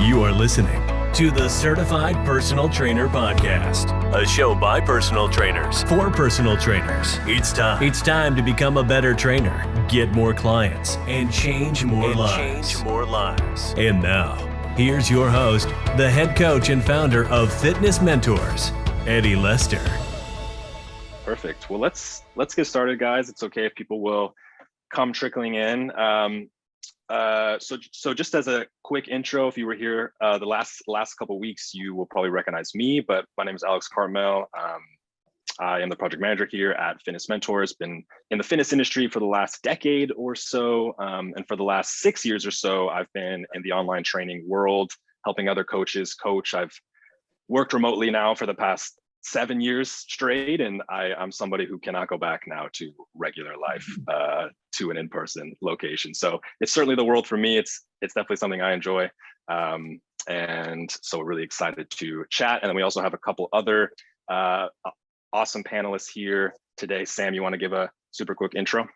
You are listening to the Certified Personal Trainer Podcast, a show by personal trainers for personal trainers. It's time to become a better trainer, get more clients, and change more lives. And now, here's your host, the head coach and founder of Fitness Mentors, Eddie Lester. Perfect. Well, let's get started, guys. It's okay if people will come trickling in. So just as a quick intro, if you were here the last couple of weeks, you will probably recognize me, but my name is Alex Cartmel. I am the project manager here at Fitness Mentors, been in the fitness industry for the last decade or so. And for the last 6 years or so, I've been in the online training world, helping other coaches coach. I've worked remotely now for the past 7 years straight, and I'm somebody who cannot go back now to regular life, to an in-person location. So it's certainly the world for me. It's definitely something I enjoy, and so we're really excited to chat. And then we also have a couple other awesome panelists here today. Sam, you want to give a super quick intro?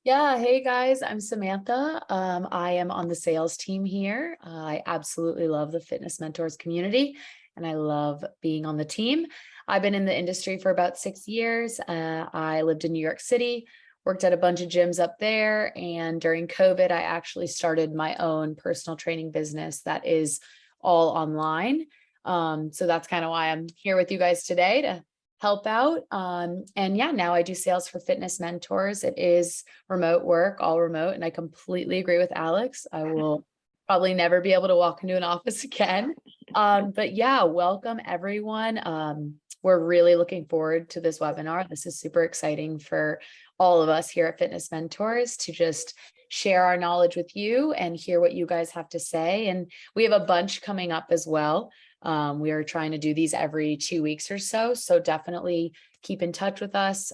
Yeah. Hey guys, I'm Samantha. I am on the sales team here. I absolutely love the Fitness Mentors community, and I love being on the team. I've been in the industry for about 6 years. I lived in New York City, worked at a bunch of gyms up there. And during COVID, I actually started my own personal training business that is all online. So that's kind of why I'm here with you guys today to help out. And yeah, now I do sales for Fitness Mentors. It is remote work, all remote. And I completely agree with Alex. I will probably never be able to walk into an office again. But yeah, welcome everyone. We're really looking forward to this webinar. This is super exciting for all of us here at Fitness Mentors to just share our knowledge with you and hear what you guys have to say. And we have a bunch coming up as well. We are trying to do these every 2 weeks or so. So definitely keep in touch with us,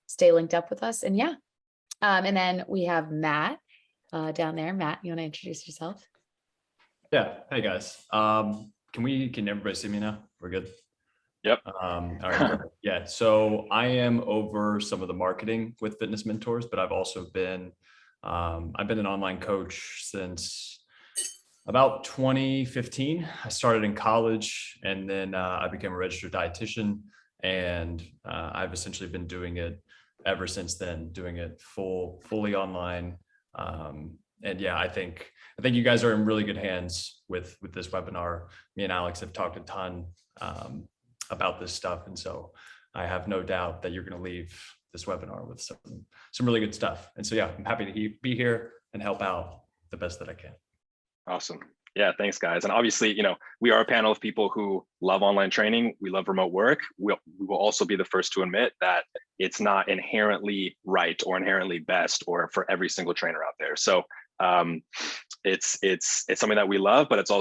stay linked up with us. And yeah. And then we have Matt down there. Matt, you want to introduce yourself? Yeah. Hey guys. Can everybody see me now? We're good. Yep. All right. Yeah. So I am over some of the marketing with Fitness Mentors, but I've also been, I've been an online coach since about 2015. I started in college, and then I became a registered dietitian, and I've essentially been doing it ever since then, doing it fully online. And yeah, I think you guys are in really good hands with this webinar. Me and Alex have talked a ton about this stuff, and so I have no doubt that you're going to leave this webinar with some really good stuff. And so yeah, I'm happy to be here and help out the best that I can. Awesome. Yeah, thanks guys. And obviously, we are a panel of people who love online training. We love remote work. We will also be the first to admit that it's not inherently right or inherently best or for every single trainer out there. So it's something that we love, but you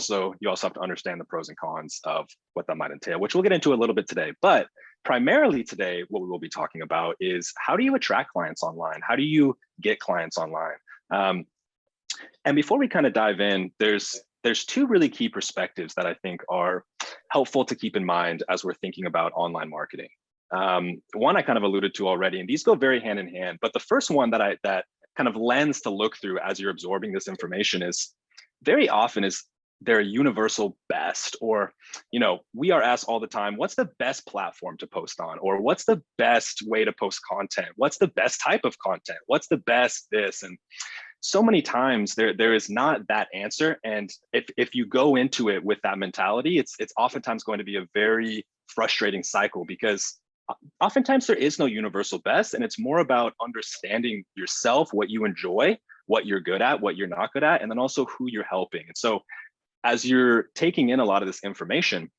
also have to understand the pros and cons of what that might entail, which we'll get into a little bit today. But primarily today, what we will be talking about is how do you attract clients online? How do you get clients online? And before we kind of dive in, there's two really key perspectives that I think are helpful to keep in mind as we're thinking about online marketing. One I kind of alluded to already, and these go very hand in hand. But the first one that kind of lens to look through as you're absorbing this information is very often is there a universal best, or we are asked all the time, what's the best platform to post on, or what's the best way to post content, what's the best type of content, what's the best this, and so many times there is not that answer. And if you go into it with that mentality, it's oftentimes going to be a very frustrating cycle, because oftentimes there is no universal best, and it's more about understanding yourself, what you enjoy, what you're good at, what you're not good at, and then also who you're helping. And so as you're taking in a lot of this information,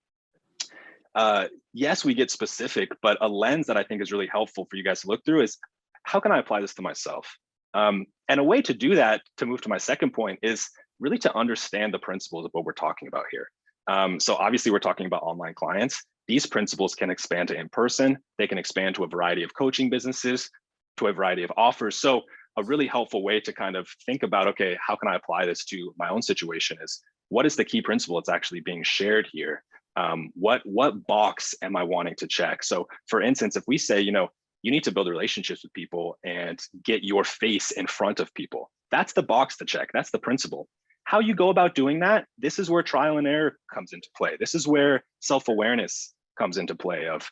yes, we get specific, but a lens that I think is really helpful for you guys to look through is, how can I apply this to myself? And a way to do that, to move to my second point, is really to understand the principles of what we're talking about here. So obviously we're talking about online clients. These principles can expand to in-person. They can expand to a variety of coaching businesses, to a variety of offers. So a really helpful way to kind of think about, okay, how can I apply this to my own situation is, what is the key principle that's actually being shared here? What box am I wanting to check? So for instance, if we say, you need to build relationships with people and get your face in front of people, that's the box to check. That's the principle. how you go about doing that, this is where trial and error comes into play. This is where self-awareness comes into play of,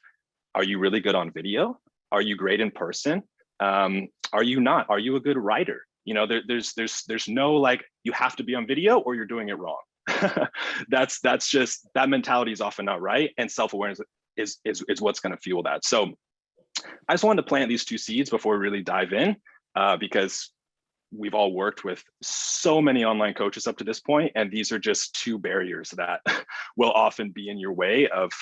are you really good on video? Are you great in person? Are you not? Are you a good writer? You know, there's no like, you have to be on video or you're doing it wrong. That's just, that mentality is often not right. And self-awareness is what's going to fuel that. So I just wanted to plant these two seeds before we really dive in, because we've all worked with so many online coaches up to this point, and these are just two barriers that will often be in your way of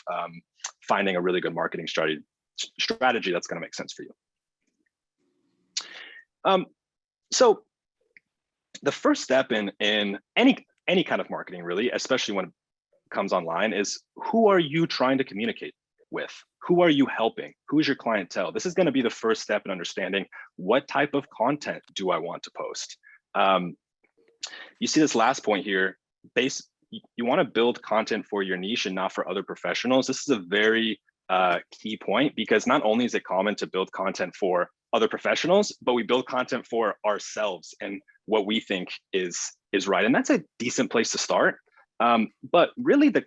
finding a really good marketing strategy that's going to make sense for you. So the first step in any kind of marketing, really, especially when it comes online, is who are you trying to communicate with? Who are you helping? Who is your clientele? This is going to be the first step in understanding what type of content do I want to post. You see this last point here, you want to build content for your niche and not for other professionals. This is a very key point, because not only is it common to build content for other professionals, but we build content for ourselves and what we think is right. And that's a decent place to start. But really the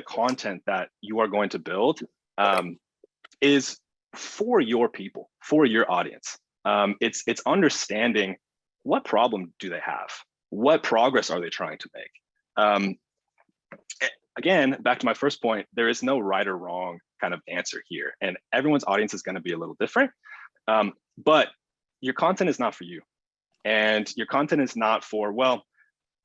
content that you are going to build is for your people, for your audience. It's understanding what problem do they have? What progress are they trying to make? Again, back to my first point, there is no right or wrong kind of answer here, and everyone's audience is going to be a little different. But your content is not for you, and your content is not for, well,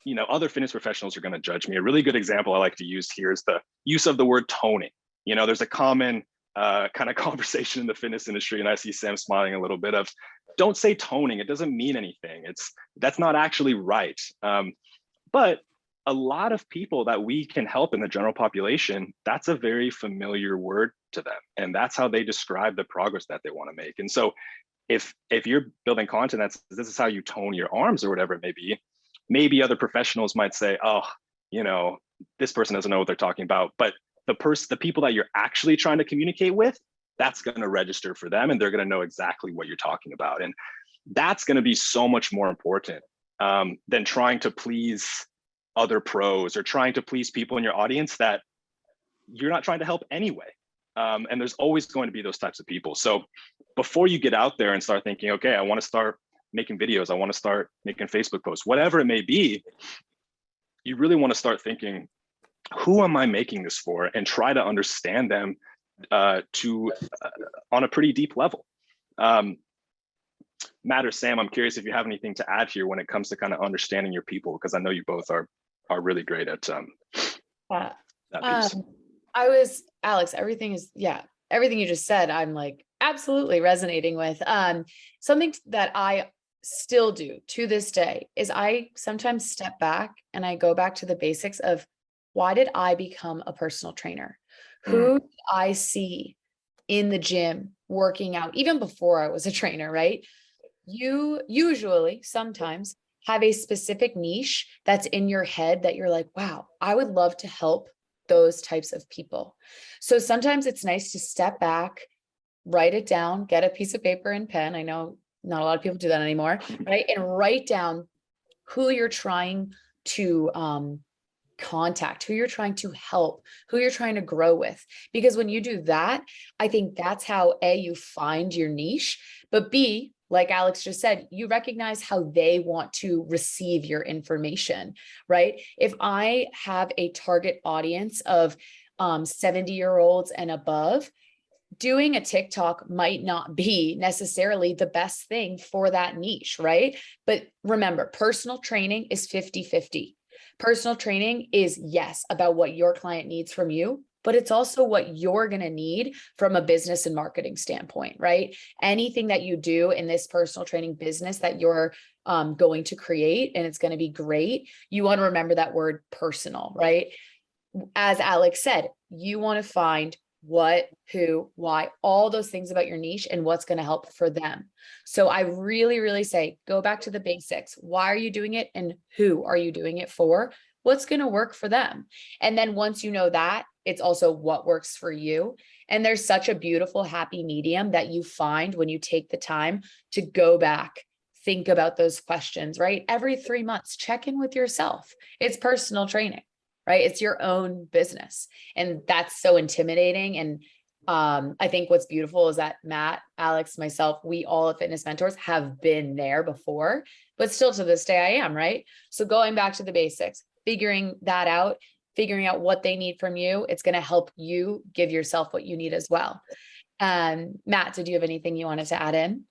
you know, other fitness professionals are going to judge me. A really good example I like to use here is the use of the word toning. You know, there's a common kind of conversation in the fitness industry, and I see Sam smiling a little bit, of don't say toning. It doesn't mean anything. That's not actually right. But a lot of people that we can help in the general population, that's a very familiar word to them. And that's how they describe the progress that they want to make. And so if you're building content this is how you tone your arms or whatever it may be, maybe other professionals might say, oh, you know, this person doesn't know what they're talking about. But the people that you're actually trying to communicate with, that's going to register for them, and they're going to know exactly what you're talking about. And that's going to be so much more important than trying to please other pros or trying to please people in your audience that you're not trying to help anyway. And there's always going to be those types of people. So before you get out there and start thinking, okay, I want to start making videos, I want to start making Facebook posts, whatever it may be, you really want to start thinking, who am I making this for? And try to understand them on a pretty deep level. Matt or Sam, I'm curious if you have anything to add here when it comes to kind of understanding your people, because I know you both are really great at that piece. Alex, everything you just said, I'm like absolutely resonating with. Something that I still do to this day is I sometimes step back and I go back to the basics of, why did I become a personal trainer? Who did I see in the gym working out even before I was a trainer, right? You usually sometimes have a specific niche that's in your head that you're like, wow, I would love to help those types of people. So sometimes it's nice to step back, write it down, get a piece of paper and pen. I know not a lot of people do that anymore, right? And write down who you're trying to contact, who you're trying to help, who you're trying to grow with. Because when you do that, I think that's how A, you find your niche, but B, like Alex just said, you recognize how they want to receive your information, right? If I have a target audience of 70-year-olds and above, doing a TikTok might not be necessarily the best thing for that niche, right? But remember, personal training is 50-50. Personal training is, yes, about what your client needs from you, but it's also what you're going to need from a business and marketing standpoint, right? Anything that you do in this personal training business that you're going to create, and it's going to be great, you want to remember that word personal, right? As Alex said, you want to find what, who, why, all those things about your niche and what's going to help for them. So I really, really say, go back to the basics. Why are you doing it? And who are you doing it for? What's going to work for them? And then once you know that, it's also what works for you. And there's such a beautiful, happy medium that you find when you take the time to go back, think about those questions, right? Every 3 months, check in with yourself. It's personal training, right? It's your own business. And that's so intimidating. And I think what's beautiful is that Matt, Alex, myself, we all at Fitness Mentors have been there before, but still to this day I am, right? So going back to the basics, figuring that out, figuring out what they need from you, it's going to help you give yourself what you need as well. Matt, did you have anything you wanted to add in?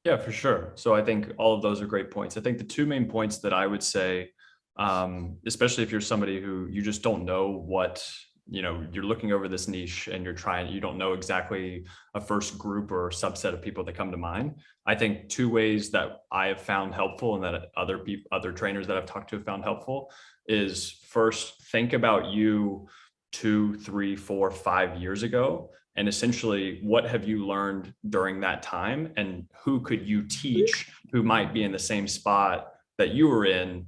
Yeah, for sure. So I think all of those are great points. I think the two main points that I would say, especially if you're somebody who you just don't know what, you're looking over this niche and you don't know exactly a first group or subset of people that come to mind. I think two ways that I have found helpful and that other trainers that I've talked to have found helpful is, first, think about you 2, 3, 4, 5 years ago. And essentially, what have you learned during that time? And who could you teach who might be in the same spot that you were in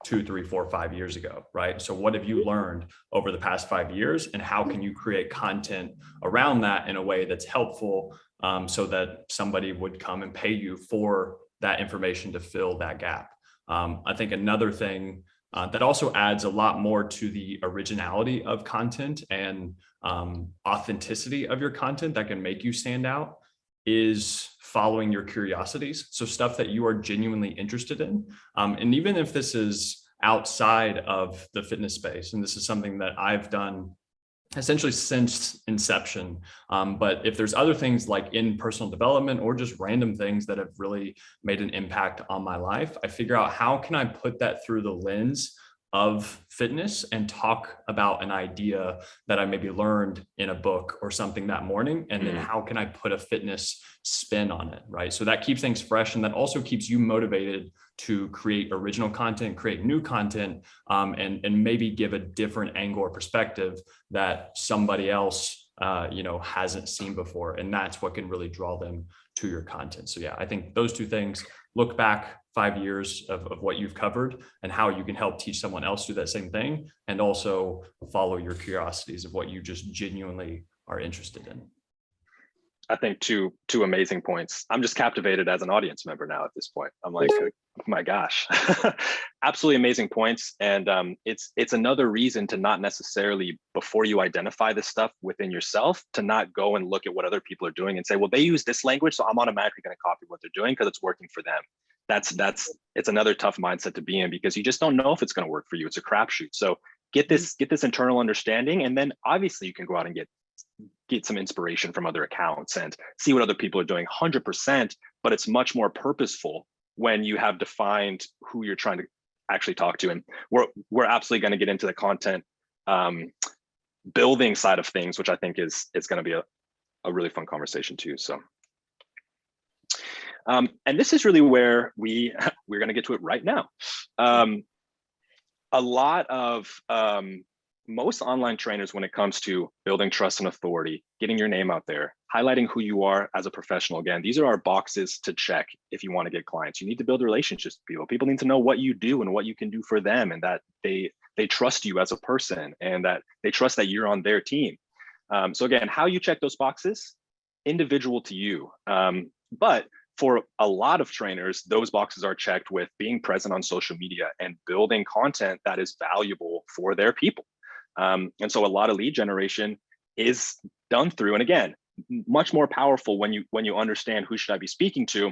2, 3, 4, 5 years ago, right? So what have you learned over the past 5 years, and how can you create content around that in a way that's helpful, so that somebody would come and pay you for that information to fill that gap? I think another thing that also adds a lot more to the originality of content and authenticity of your content that can make you stand out is following your curiosities. So stuff that you are genuinely interested in. And even if this is outside of the fitness space, and this is something that I've done essentially since inception. But if there's other things like in personal development or just random things that have really made an impact on my life, I figure out how can I put that through the lens of fitness and talk about an idea that I maybe learned in a book or something that morning. And then how can I put a fitness spin on it, right? So that keeps things fresh. And that also keeps you motivated to create original content, create new content, and maybe give a different angle or perspective that somebody else, hasn't seen before. And that's what can really draw them to your content. So yeah, I think those two things: look back 5 years of what you've covered and how you can help teach someone else do that same thing, and also follow your curiosities of what you just genuinely are interested in. I think two amazing points. I'm just captivated as an audience member now at this point. I'm like, oh my gosh, absolutely amazing points. And it's another reason to not necessarily, before you identify this stuff within yourself, to not go and look at what other people are doing and say, well, they use this language, so I'm automatically going to copy what they're doing because it's working for them. It's another tough mindset to be in, because you just don't know if it's going to work for you. It's a crapshoot. So get this internal understanding, and then obviously you can go out and get some inspiration from other accounts and see what other people are doing 100%, but it's much more purposeful when you have defined who you're trying to actually talk to. And we're absolutely going to get into the content building side of things, which I think is going to be a really fun conversation too. So and this is really where we're going to get to it right now. A lot of most online trainers, when it comes to building trust and authority, getting your name out there, highlighting who you are as a professional. Again, these are our boxes to check if you want to get clients. You need to build relationships with people. People need to know what you do and what you can do for them, and that they trust you as a person, and that they trust that you're on their team. So again, how you check those boxes, individual to you. But for a lot of trainers, those boxes are checked with being present on social media and building content that is valuable for their people. And so a lot of lead generation is done through, and again, much more powerful when you understand who should I be speaking to.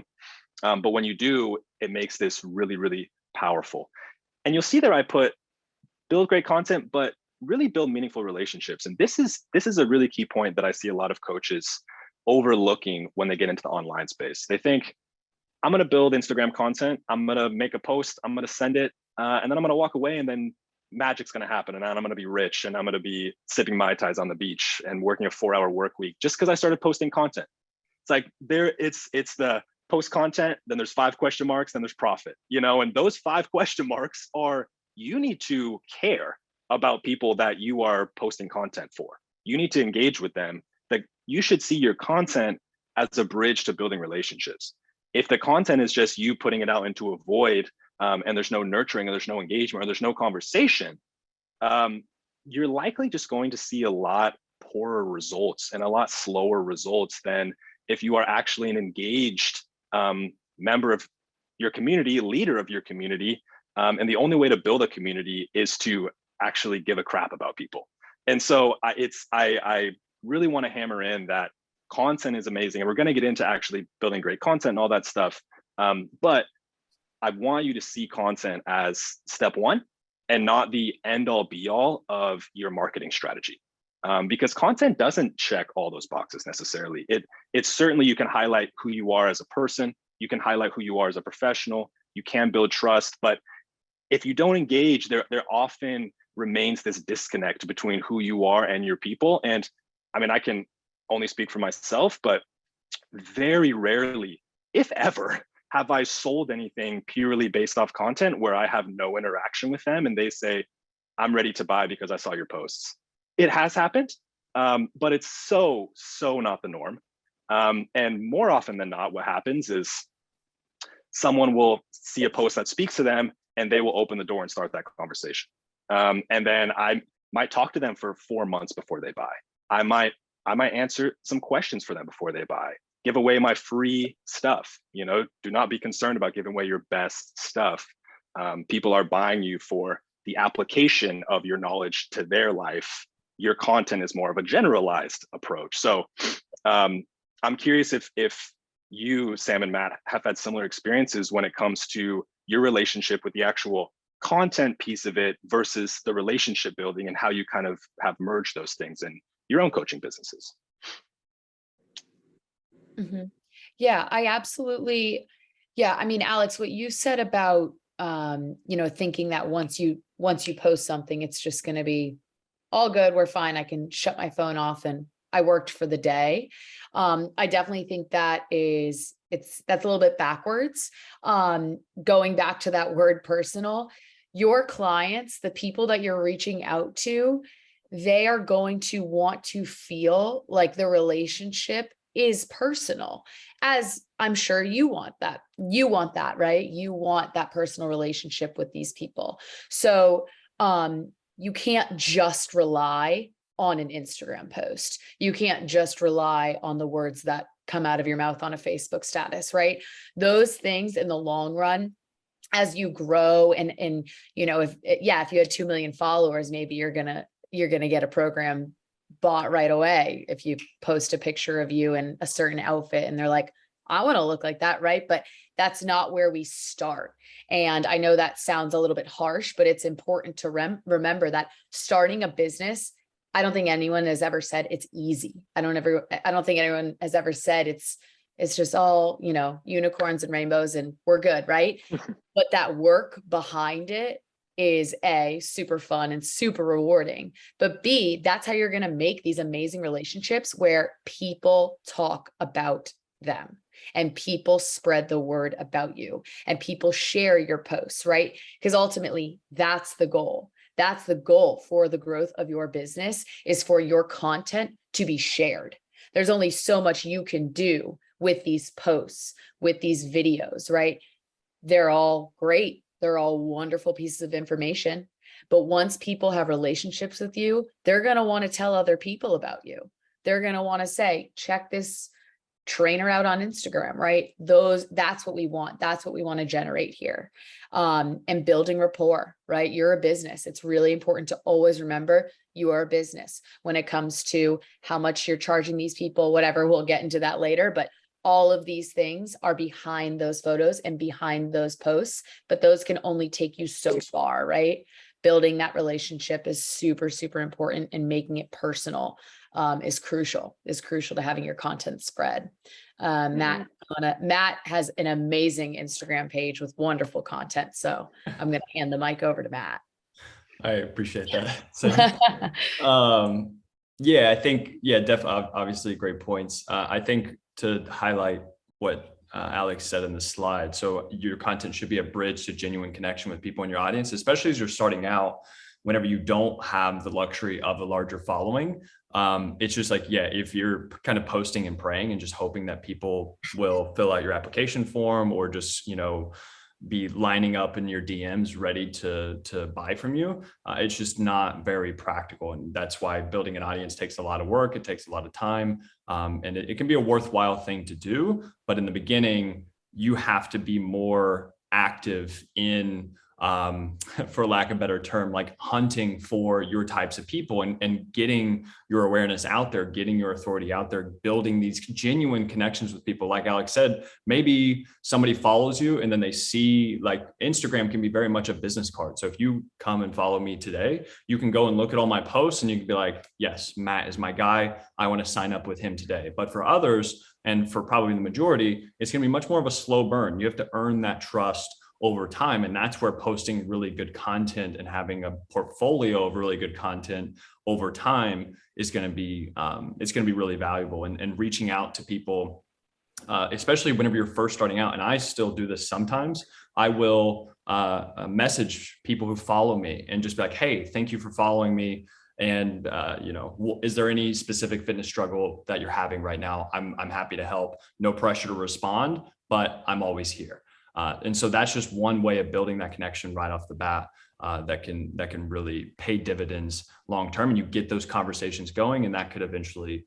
But when you do, it makes this really, really powerful. And you'll see there I put build great content, but really build meaningful relationships. And this is a really key point that I see a lot of coaches overlooking when they get into the online space. They think, I'm going to build Instagram content, I'm going to make a post, I'm going to send it, and then I'm going to walk away, and then magic's going to happen, and I'm going to be rich, and I'm going to be sipping Mai Tais on the beach and working a 4-hour work week just because I started posting content. It's like it's the post content, then there's 5 question marks, then there's profit, and those 5 question marks are, you need to care about people that you are posting content for. You need to engage with them. Like, you should see your content as a bridge to building relationships. If the content is just you putting it out into a void, and there's no nurturing, or there's no engagement, or there's no conversation, you're likely just going to see a lot poorer results and a lot slower results than if you are actually an engaged member of your community, leader of your community. And the only way to build a community is to actually give a crap about people. And so I really want to hammer in that content is amazing. And we're going to get into actually building great content and all that stuff. But I want you to see content as step one and not the end all be all of your marketing strategy. Because content doesn't check all those boxes necessarily. It's certainly, you can highlight who you are as a person, you can highlight who you are as a professional, you can build trust, but if you don't engage, there often remains this disconnect between who you are and your people. And I mean, I can only speak for myself, but very rarely, if ever, have I sold anything purely based off content where I have no interaction with them and they say, I'm ready to buy because I saw your posts. It has happened, but it's so not the norm. And more often than not, what happens is someone will see a post that speaks to them and they will open the door and start that conversation. And then I might talk to them for 4 months before they buy. I might answer some questions for them before they buy, give away my free stuff. You know, do not be concerned about giving away your best stuff. People are buying you for the application of your knowledge to their life. Your content is more of a generalized approach. So I'm curious if you, Sam and Matt, have had similar experiences when it comes to your relationship with the actual content piece of it versus the relationship building and how you kind of have merged those things in your own coaching businesses. Mm-hmm. Yeah, I absolutely. Yeah. I mean, Alex, what you said about, thinking that once you post something, it's just going to be all good. We're fine. I can shut my phone off and I worked for the day. I definitely think that's a little bit backwards. Going back to that word personal, your clients, the people that you're reaching out to, they are going to want to feel like the relationship is personal, as I'm sure you want that. You want that, right? You want that personal relationship with these people. So, you can't just rely on an Instagram post. You can't just rely on the words that come out of your mouth on a Facebook status, right? Those things in the long run, as you grow and if you had 2 million followers, maybe you're going to get a program bought right away. If you post a picture of you in a certain outfit and they're like, I want to look like that, right? But that's not where we start. And I know that sounds a little bit harsh, but it's important to remember that starting a business, I don't think anyone has ever said it's easy. I don't think anyone has ever said it's just all, unicorns and rainbows and we're good, right? But that work behind it is A, super fun and super rewarding, but B, that's how you're going to make these amazing relationships where people talk about them and people spread the word about you and people share your posts, right? Because ultimately that's the goal. That's the goal for the growth of your business, is for your content to be shared. There's only so much you can do with these posts, with these videos, right? They're all great. They're all wonderful pieces of information. But once people have relationships with you, they're going to want to tell other people about you. They're going to want to say, check this trainer out on Instagram, right? That's what we want. That's what we want to generate here. And building rapport, right? You're a business. It's really important to always remember you are a business when it comes to how much you're charging these people, whatever. We'll get into that later, but all of these things are behind those photos and behind those posts, but those can only take you so far, right? Building that relationship is super, super important, and making it personal is crucial to having your content spread. Matt has an amazing Instagram page with wonderful content. So I'm going to hand the mic over to Matt. I appreciate that. So, I think, definitely, obviously great points. I think to highlight what Alex said in the slide. So your content should be a bridge to genuine connection with people in your audience, especially as you're starting out, whenever you don't have the luxury of a larger following. It's just like, if you're kind of posting and praying and just hoping that people will fill out your application form or just, be lining up in your DMs ready to buy from you, it's just not very practical. And that's why building an audience takes a lot of work. It takes a lot of time. And it can be a worthwhile thing to do. But in the beginning, you have to be more active in, for lack of a better term, like hunting for your types of people and getting your awareness out there, getting your authority out there, building these genuine connections with people. Like Alex said, maybe somebody follows you and then they see, like, Instagram can be very much a business card. So if you come and follow me today, you can go and look at all my posts and you can be like, yes, Matt is my guy. I want to sign up with him today. But for others, and for probably the majority, it's going to be much more of a slow burn. You have to earn that trust over time. And that's where posting really good content and having a portfolio of really good content over time is going to be, it's going to be really valuable. And reaching out to people, especially whenever you're first starting out. And I still do this sometimes. I will message people who follow me and just be like, hey, thank you for following me. And, is there any specific fitness struggle that you're having right now? I'm happy to help. No pressure to respond, but I'm always here. And so that's just one way of building that connection right off the bat, that can really pay dividends long term. And you get those conversations going, and that could eventually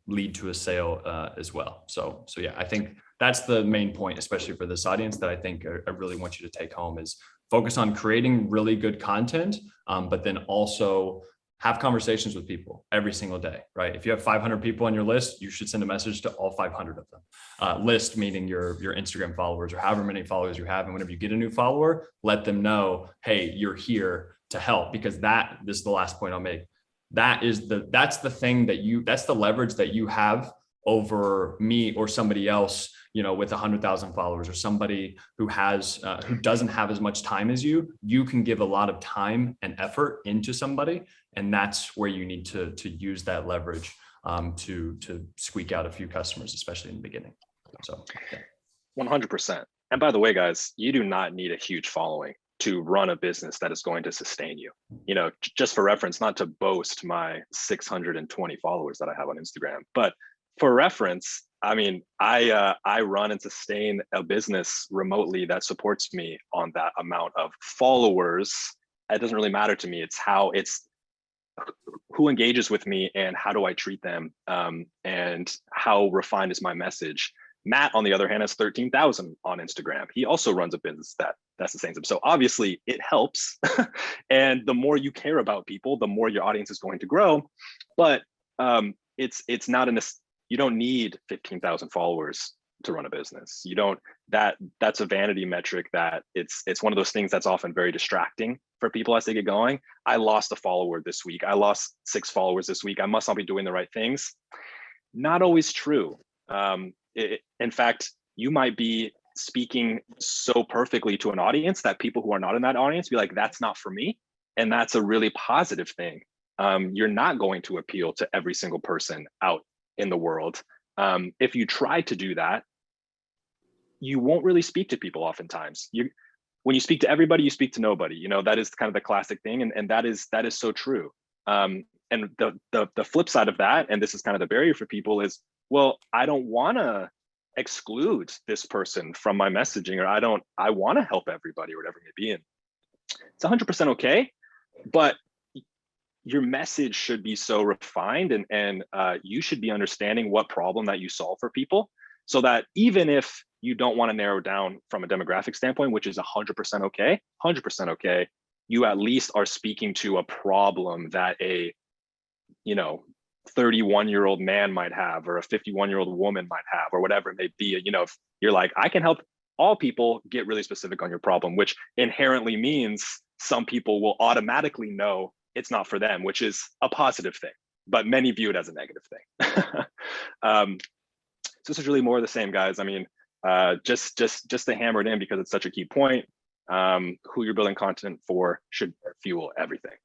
lead to a sale as well. So yeah, I think that's the main point, especially for this audience, that I think I really want you to take home is focus on creating really good content, but then also have conversations with people every single day, right? If you have 500 people on your list, you should send a message to all 500 of them. List meaning your Instagram followers or however many followers you have. And whenever you get a new follower, let them know, hey, you're here to help, because this is the last point I'll make. That's the leverage that you have over me or somebody else, with 100,000 followers, or somebody who doesn't have as much time as you. You can give a lot of time and effort into somebody, and that's where you need to use that leverage to squeak out a few customers, especially in the beginning. So, yeah. 100%. And by the way, guys, you do not need a huge following to run a business that is going to sustain you. Just for reference, not to boast my 620 followers that I have on Instagram, but for reference, I mean, I run and sustain a business remotely that supports me on that amount of followers. It doesn't really matter to me. It's who engages with me and how do I treat them, and how refined is my message. Matt, on the other hand, has 13,000 on Instagram. He also runs a business that sustains him. So obviously it helps. And the more you care about people, the more your audience is going to grow. But it's not you don't need 15,000 followers to run a business. That's a vanity metric that it's one of those things that's often very distracting for people as they get going. I lost a follower this week. I lost 6 followers this week. I must not be doing the right things. Not always true. In fact, you might be speaking so perfectly to an audience that people who are not in that audience be like, that's not for me. And that's a really positive thing. You're not going to appeal to every single person out in the world. If you try to do that, you won't really speak to people oftentimes. When you speak to everybody, you speak to nobody. That is kind of the classic thing. And that is so true. And the flip side of that, and this is kind of the barrier for people, is, well, I don't want to exclude this person from my messaging, or I want to help everybody, or whatever it may be. And it's 100% okay, but your message should be so refined, and you should be understanding what problem that you solve for people, so that even if you don't want to narrow down from a demographic standpoint, which is 100% okay, you at least are speaking to a problem that a 31-year-old man might have, or a 51-year-old woman might have, or whatever it may be. If you're like, I can help all people, get really specific on your problem, which inherently means some people will automatically know it's not for them, which is a positive thing, but many view it as a negative thing. So this is really more of the same, guys. I mean, just to hammer it in, because it's such a key point, who you're building content for should fuel everything.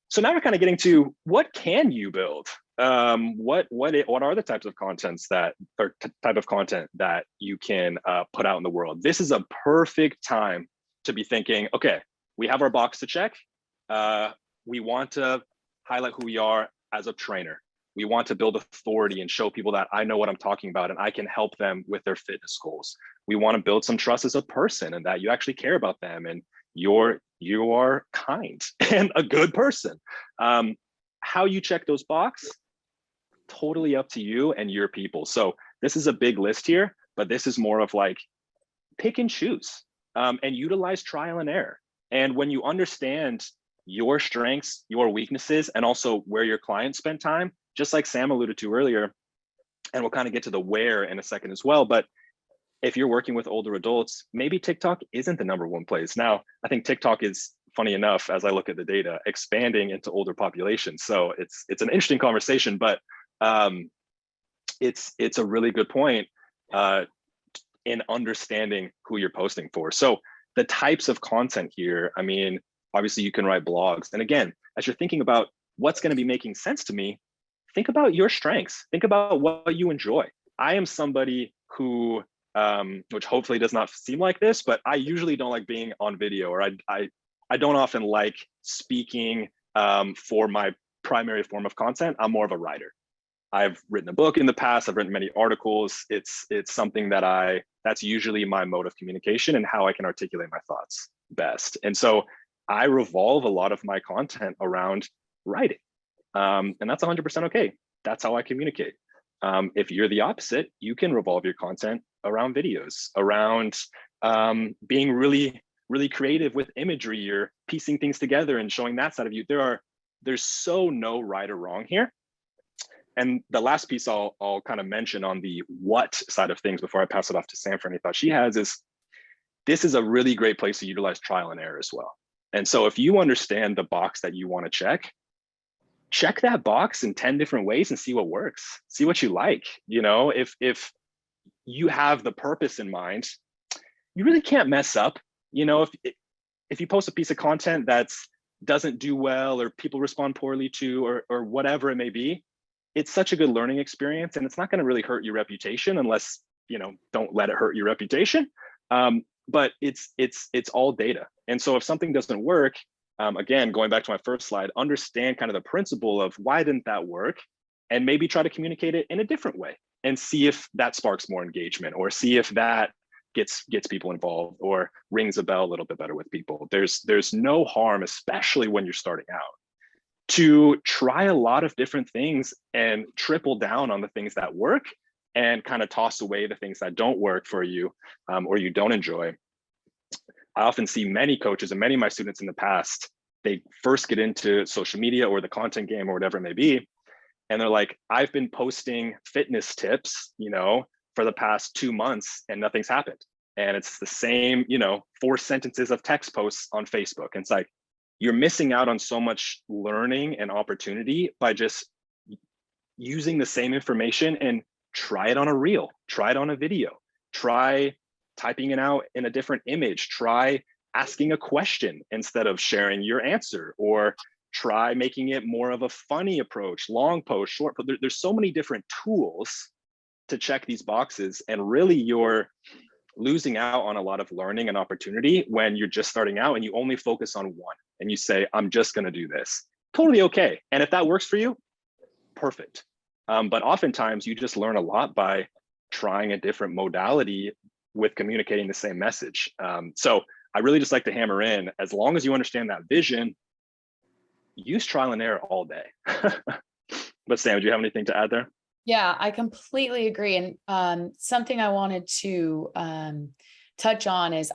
So now we're kind of getting to, what can you build? What are the types of contents type of content that you can put out in the world? This is a perfect time to be thinking, okay, we have our box to check. We want to highlight who we are as a trainer. We want to build authority and show people that I know what I'm talking about and I can help them with their fitness goals. We want to build some trust as a person, and that you actually care about them and you are kind and a good person. How you check those boxes, totally up to you and your people. So this is a big list here, but this is more of like pick and choose, and utilize trial and error. And when you understand your strengths, your weaknesses, and also where your clients spend time, just like Sam alluded to earlier, and we'll kind of get to the where in a second as well. But if you're working with older adults, maybe TikTok isn't the #1 place. Now, I think TikTok is, funny enough, as I look at the data, expanding into older populations. So it's an interesting conversation, but it's a really good point in understanding who you're posting for. So the types of content here, I mean, obviously you can write blogs. And again, as you're thinking about what's going to be making sense to me, think about your strengths. Think about what you enjoy. I am somebody who, which hopefully does not seem like this, but I usually don't like being on video, or I don't often like speaking for my primary form of content. I'm more of a writer. I've written a book in the past. I've written many articles. It's something that's usually my mode of communication and how I can articulate my thoughts best. And so I revolve a lot of my content around writing. And that's 100% okay. That's how I communicate. If you're the opposite, you can revolve your content around videos, around being really, really creative with imagery. You're piecing things together and showing that side of you. There's so no right or wrong here. And the last piece I'll kind of mention on the what side of things before I pass it off to Sam for any thoughts she has is, this is a really great place to utilize trial and error as well. And so if you understand the box that you want to check that box in 10 different ways and see what works, see what you like. You know, if you have the purpose in mind, you really can't mess up. You know, if you post a piece of content that doesn't do well, or people respond poorly to, or whatever it may be, it's such a good learning experience, and it's not going to really hurt your reputation unless, you know, don't let it hurt your reputation. But it's all data. And so if something doesn't work, again, going back to my first slide, understand kind of the principle of why didn't that work, and maybe try to communicate it in a different way and see if that sparks more engagement, or see if that gets people involved or rings a bell a little bit better with people. There's no harm, especially when you're starting out, to try a lot of different things and triple down on the things that work, and kind of toss away the things that don't work for you, or you don't enjoy. I often see many coaches and many of my students in the past, they first get into social media or the content game or whatever it may be, and they're like, I've been posting fitness tips, you know, for the past 2 months and nothing's happened. And it's the same, you know, 4 sentences of text posts on Facebook. And it's like, you're missing out on so much learning and opportunity by just using the same information, and try it on a reel, try it on a video, try typing it out in a different image, try asking a question instead of sharing your answer, or try making it more of a funny approach, long post, short post. There's so many different tools to check these boxes, and really you're losing out on a lot of learning and opportunity when you're just starting out and you only focus on one and you say, I'm just going to do this. Totally okay. And if that works for you, perfect. But oftentimes you just learn a lot by trying a different modality with communicating the same message. So I really just like to hammer in, as long as you understand that vision, use trial and error all day. But Sam, do you have anything to add there? Yeah, I completely agree. And something I wanted to touch on is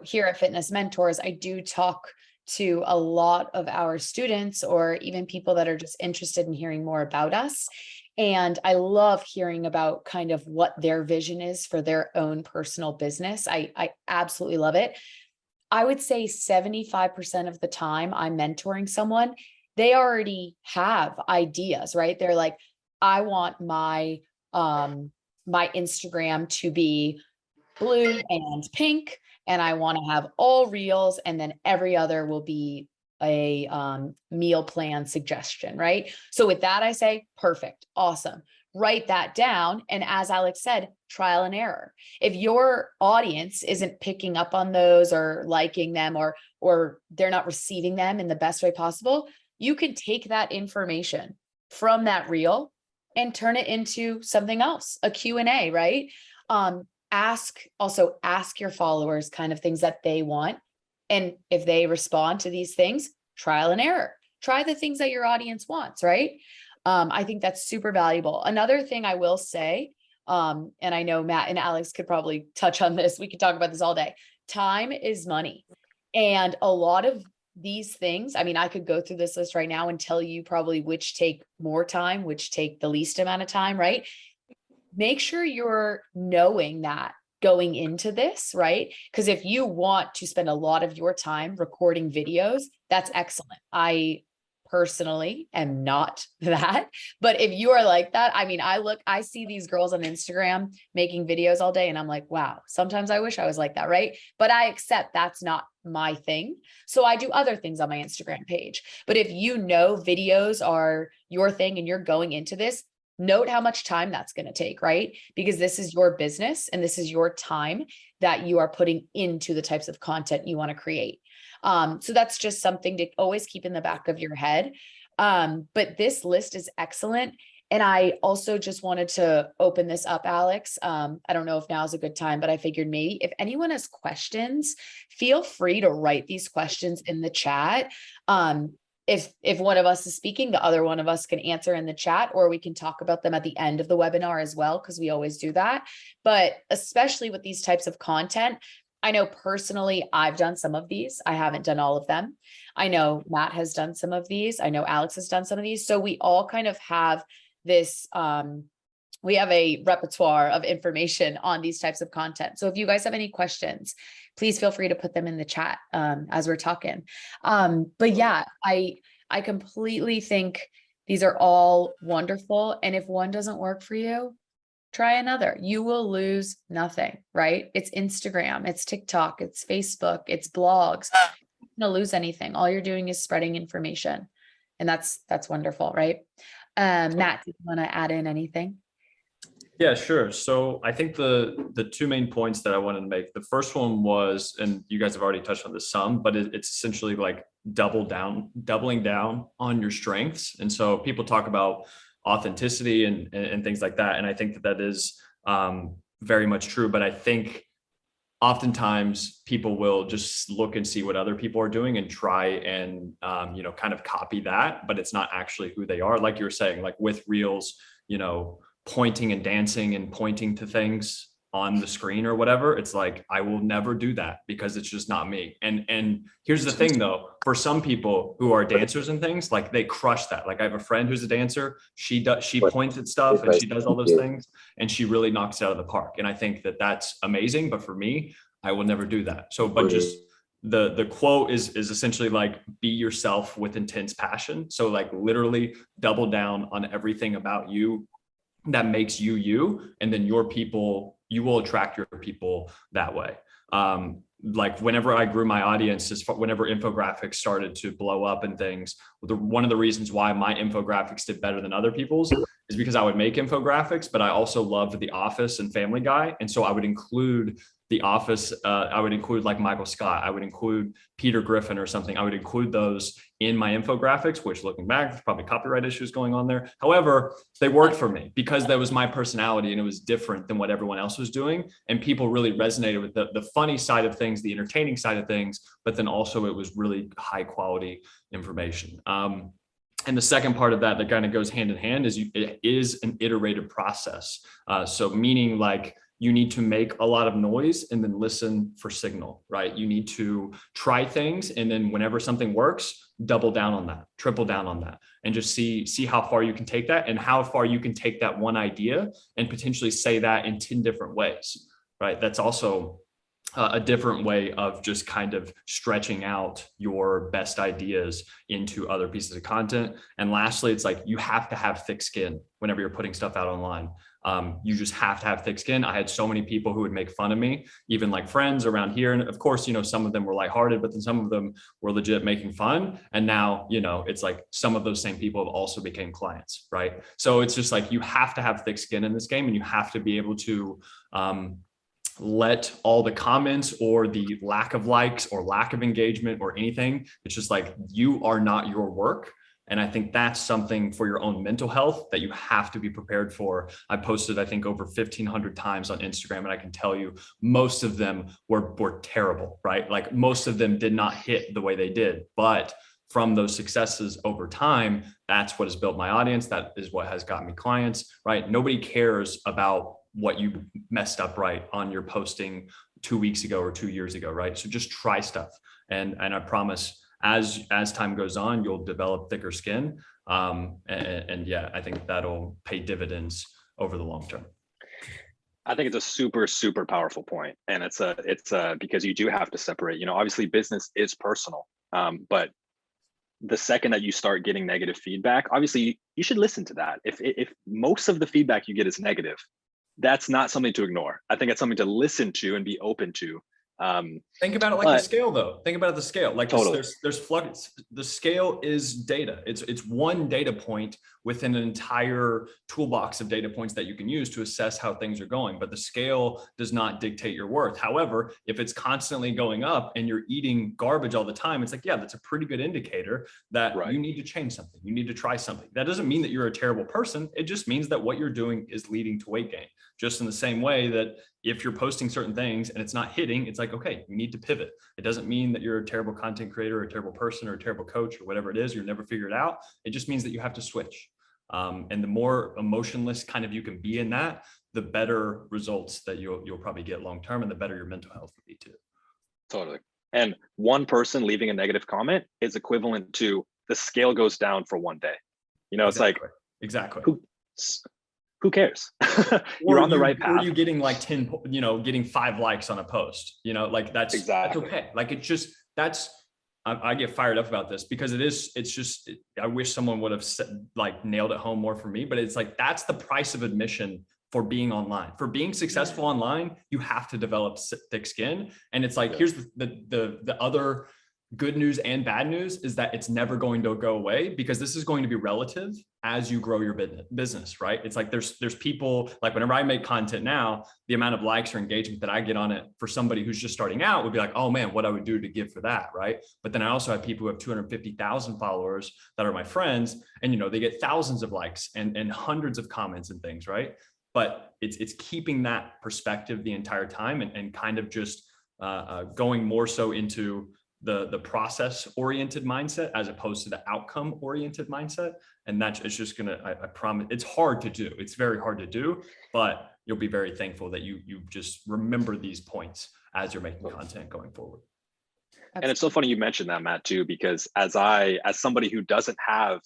here at Fitness Mentors, I do talk to a lot of our students, or even people that are just interested in hearing more about us. And I love hearing about kind of what their vision is for their own personal business. I absolutely love it. I would say 75% of the time I'm mentoring someone, they already have ideas, right? They're like, I want my my Instagram to be blue and pink, and I want to have all reels, and then every other will be a meal plan suggestion, right? So with that, I say, perfect, awesome. Write that down. And as Alex said, trial and error. If your audience isn't picking up on those or liking them, or they're not receiving them in the best way possible, you can take that information from that reel and turn it into something else, a Q&A, right? Ask your followers kind of things that they want. And if they respond to these things, trial and error, try the things that your audience wants, right? I think that's super valuable. Another thing I will say, And I know Matt and Alex could probably touch on this. We could talk about this all day. Time is money. And a lot of these things, I mean, I could go through this list right now and tell you probably which take more time, which take the least amount of time, right? Make sure you're knowing that going into this, right? Because if you want to spend a lot of your time recording videos, that's excellent. I personally am not that, but if you are like that, I mean, I see these girls on Instagram making videos all day and I'm like, wow, sometimes I wish I was like that, right? But I accept that's not my thing. So I do other things on my Instagram page. But if you know videos are your thing and you're going into this, note how much time that's going to take, right? Because this is your business and this is your time that you are putting into the types of content you want to create. So that's just something to always keep in the back of your head. But this list is excellent. And I also just wanted to open this up, Alex. I don't know if now is a good time, but I figured maybe if anyone has questions, feel free to write these questions in the chat. If one of us is speaking, the other one of us can answer in the chat, or we can talk about them at the end of the webinar as well, because we always do that. But especially with these types of content, I know personally, I've done some of these. I haven't done all of them. I know Matt has done some of these. I know Alex has done some of these. So we all kind of have this, we have a repertoire of information on these types of content. So if you guys have any questions, please feel free to put them in the chat as we're talking. But yeah, I completely think these are all wonderful. And if one doesn't work for you, try another. You will lose nothing, right? It's Instagram, it's TikTok, it's Facebook, it's blogs. You're not gonna lose anything. All you're doing is spreading information. And that's wonderful, right? Matt, do you want to add in anything? Yeah, sure. So I think the two main points that I wanted to make, the first one was, and you guys have already touched on this some, but it's essentially like doubling down on your strengths. And so people talk about authenticity and things like that. And I think that is very much true. But I think oftentimes people will just look and see what other people are doing and try and, kind of copy that, but it's not actually who they are. Like you were saying, like with Reels, pointing and dancing and pointing to things on the screen or whatever. It's like, I will never do that because it's just not me. And here's the thing though, for some people who are dancers and things, like they crush that. Like I have a friend who's a dancer. She points at stuff and she does all those things and she really knocks it out of the park. And I think that that's amazing. But for me, I will never do that. So, but just the quote is essentially like, be yourself with intense passion. So like literally double down on everything about you that makes you you, and then your people, you will attract your people that way. Like whenever I grew my audience, whenever infographics started to blow up and things, one of the reasons why my infographics did better than other people's is because I would make infographics, but I also loved The Office and Family Guy. And so I would include The Office, I would include like Michael Scott, I would include Peter Griffin or something. I would include those in my infographics, which looking back, there's probably copyright issues going on there. However, they worked for me because that was my personality and it was different than what everyone else was doing. And people really resonated with the funny side of things, the entertaining side of things, but then also it was really high quality information. And the second part of that kind of goes hand in hand is it is an iterative process. So meaning like, you need to make a lot of noise and then listen for signal, right? You need to try things. And then whenever something works, double down on that, triple down on that, and just see how far you can take that and how far you can take that one idea and potentially say that in 10 different ways, right? That's also a different way of just kind of stretching out your best ideas into other pieces of content. And lastly, it's like, you have to have thick skin whenever you're putting stuff out online. You just have to have thick skin. I had so many people who would make fun of me, even like friends around here. And of course, some of them were lighthearted, but then some of them were legit making fun. And now, it's like some of those same people have also became clients, right? So it's just like, you have to have thick skin in this game and you have to be able to, let all the comments or the lack of likes or lack of engagement or anything, it's just like, you are not your work. And I think that's something for your own mental health that you have to be prepared for. I posted, I think, over 1,500 times on Instagram, and I can tell you most of them were terrible, right? Like most of them did not hit the way they did, but from those successes over time, that's what has built my audience. That is what has got me clients, right? Nobody cares about what you messed up right on your posting 2 weeks ago or 2 years ago, right? So just try stuff. And I promise as time goes on, you'll develop thicker skin. And yeah, I think that'll pay dividends over the long term. I think it's a super, super powerful point. And it's because you do have to separate, obviously business is personal. But the second that you start getting negative feedback, obviously you should listen to that. If most of the feedback you get is negative, that's not something to ignore. I think it's something to listen to and be open to. Think about it like the scale though. Think about it the scale. Like totally. there's flux. The scale is data. It's one data point within an entire toolbox of data points that you can use to assess how things are going. But the scale does not dictate your worth. However, if it's constantly going up and you're eating garbage all the time, it's like, yeah, that's a pretty good indicator that you need to change something. You need to try something. That doesn't mean that you're a terrible person. It just means that what you're doing is leading to weight gain. Just in the same way that if you're posting certain things and it's not hitting, it's like, okay, you need to pivot. It doesn't mean that you're a terrible content creator or a terrible person or a terrible coach or whatever it is, you'll never figure it out. It just means that you have to switch. And the more emotionless kind of you can be in that, the better results that you'll probably get long-term, and the better your mental health will be too. Totally. And one person leaving a negative comment is equivalent to the scale goes down for one day. It's like, exactly. Who cares? You're on the right path. Or you getting like 10, getting 5 likes on a post, like that's okay. Like I get fired up about this because I wish someone would have nailed it home more for me, but it's like, that's the price of admission for being online. For being successful online, you have to develop thick skin. And it's like, here's the other good news and bad news is that it's never going to go away, because this is going to be relative as you grow your business, right? It's like there's people, like whenever I make content now, the amount of likes or engagement that I get on it for somebody who's just starting out would be like, oh man, what I would do to give for that, right? But then I also have people who have 250,000 followers that are my friends, and they get thousands of likes and hundreds of comments and things, right? But it's keeping that perspective the entire time and kind of just going more so into the process oriented mindset as opposed to the outcome oriented mindset. And it's just I promise, it's hard to do. It's very hard to do, but you'll be very thankful that you just remember these points as you're making content going forward. And it's so funny you mentioned that, Matt, too, because as somebody who doesn't have,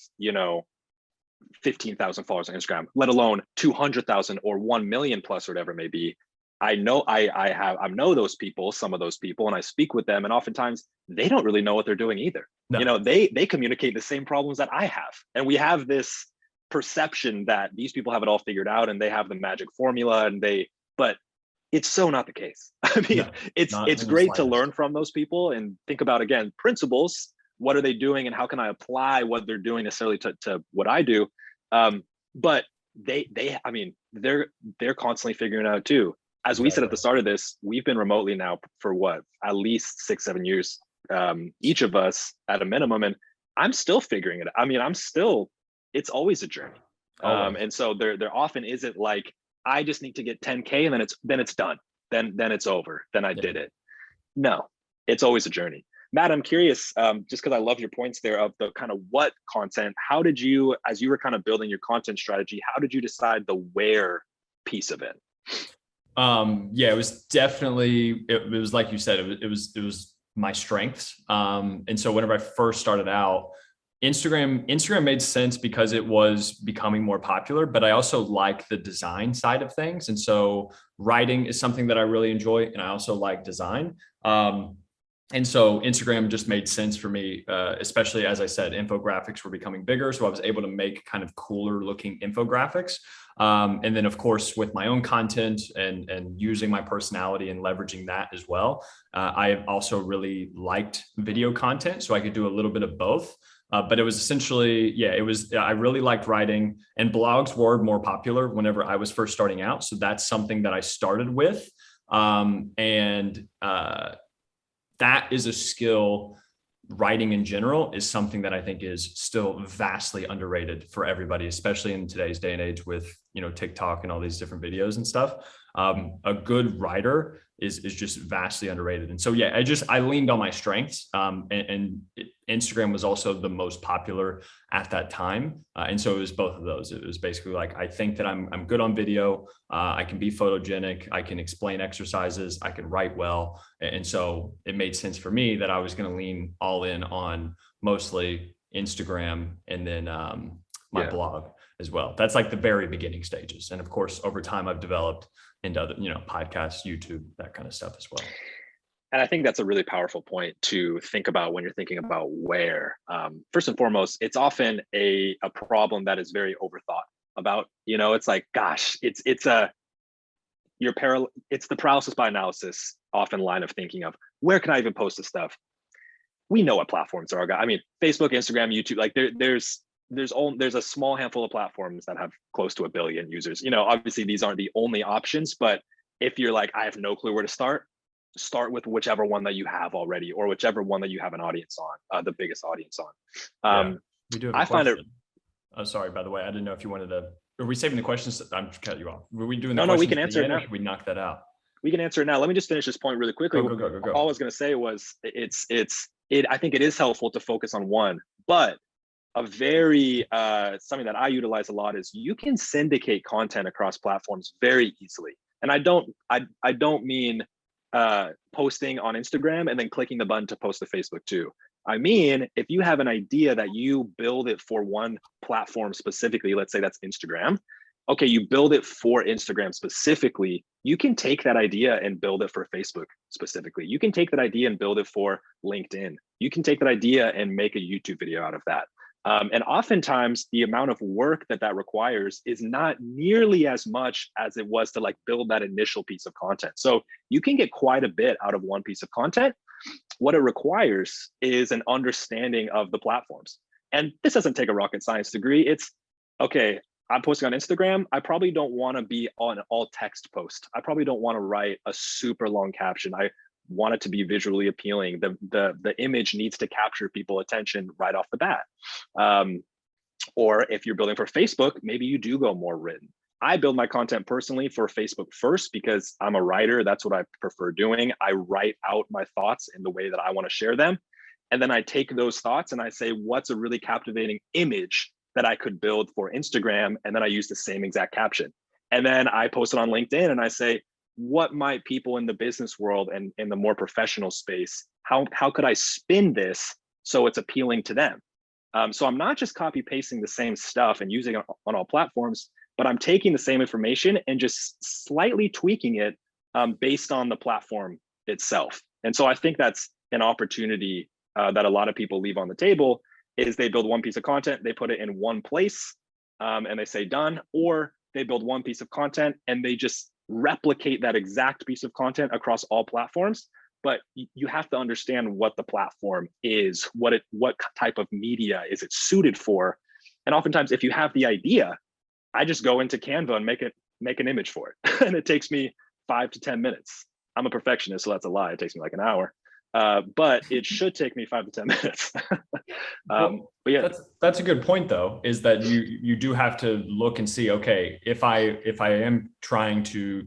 15,000 followers on Instagram, let alone 200,000 or 1 million plus or whatever it may be, I know I know those people, some of those people, and I speak with them, and oftentimes they don't really know what they're doing either. No. They communicate the same problems that I have, and we have this perception that these people have it all figured out and they have the magic formula, but it's so not the case. I mean, it's great to learn from those people and think about, again, principles. What are they doing, and how can I apply what they're doing necessarily to what I do? But they're constantly figuring it out too. As we said at the start of this, we've been remotely now for at least 6-7 years, each of us at a minimum. And I'm still figuring it out. I mean, it's always a journey. And so there often isn't like, I just need to get 10K and then it's done. Then it's over. Then I did it. No, it's always a journey. Matt, I'm curious, just because I love your points there of the kind of what content, how did you, as you were kind of building your content strategy, how did you decide the where piece of it? It was definitely, it was like you said, it was my strengths. And so whenever I first started out, Instagram made sense because it was becoming more popular, but I also like the design side of things. And so writing is something that I really enjoy, and I also like design. And so Instagram just made sense for me, especially as I said, infographics were becoming bigger. So I was able to make kind of cooler looking infographics. And then of course, with my own content and using my personality and leveraging that as well. I also really liked video content, so I could do a little bit of both. But it was essentially, I really liked writing, and blogs were more popular whenever I was first starting out. So that's something that I started with. That is a skill. Writing in general is something that I think is still vastly underrated for everybody, especially in today's day and age with, TikTok and all these different videos and stuff. A good writer is just vastly underrated. And so, yeah, I leaned on my strengths, and Instagram was also the most popular at that time. And so it was both of those. It was basically like, I think that I'm good on video. I can be photogenic. I can explain exercises. I can write well. And so it made sense for me that I was going to lean all in on mostly Instagram and then my blog as well. That's like the very beginning stages. And of course, over time, I've developed into other, podcasts, YouTube, that kind of stuff as well. And I think that's a really powerful point to think about when you're thinking about where. First and foremost, it's often a problem that is very overthought about. It's like, gosh, it's the paralysis by analysis often line of thinking of where can I even post this stuff? We know what platforms are. I mean, Facebook, Instagram, YouTube, like there's a small handful of platforms that have close to 1 billion users. Obviously these aren't the only options, but if you're like, I have no clue where to start with whichever one that you have already, or whichever one that you have an audience on, the biggest audience on. We do have a question. Oh, sorry, by the way, I didn't know if you wanted to, are we saving the questions? I'm just cutting you off. Were we doing the questions? No, we can answer it now. Should we knock that out? We can answer it now. Let me just finish this point really quickly. Go. All I was going to say was I think it is helpful to focus on one, but a very something that I utilize a lot is you can syndicate content across platforms very easily. And I don't mean posting on Instagram and then clicking the button to post to Facebook too. I mean, if you have an idea that you build it for one platform specifically, let's say that's Instagram. Okay, you build it for Instagram specifically. You can take that idea and build it for Facebook specifically. You can take that idea and build it for LinkedIn. You can take that idea and make a YouTube video out of that. And oftentimes the amount of work that requires is not nearly as much as it was to like build that initial piece of content. So you can get quite a bit out of one piece of content. What it requires is an understanding of the platforms. And this doesn't take a rocket science degree. It's, okay, I'm posting on Instagram. I probably don't want to be on an all text post. I probably don't want to write a super long caption. I want it to be visually appealing. The image needs to capture people's attention right off the bat. Or if you're building for Facebook, maybe you do go more written. I build my content personally for Facebook first because I'm a writer. That's what I prefer doing. I write out my thoughts in the way that I want to share them. And then I take those thoughts and I say, what's a really captivating image that I could build for Instagram? And then I use the same exact caption. And then I post it on LinkedIn and I say, what might people in the business world and in the more professional space, how could I spin this so it's appealing to them? So I'm not just copy pasting the same stuff and using it on all platforms, but I'm taking the same information and just slightly tweaking it based on the platform itself. And so I think that's an opportunity that a lot of people leave on the table is they build one piece of content, they put it in one place and they say done, or they build one piece of content and they just replicate that exact piece of content across all platforms. But you have to understand what the platform is, what type of media is it suited for. And oftentimes if you have the idea, I just go into Canva and make an image for it. And it takes me 5 to 10 minutes. I'm a perfectionist, so that's a lie. It takes me like an hour. But it should take me 5 to 10 minutes. But yeah, that's a good point though, is that you do have to look and see, okay, if I am trying to,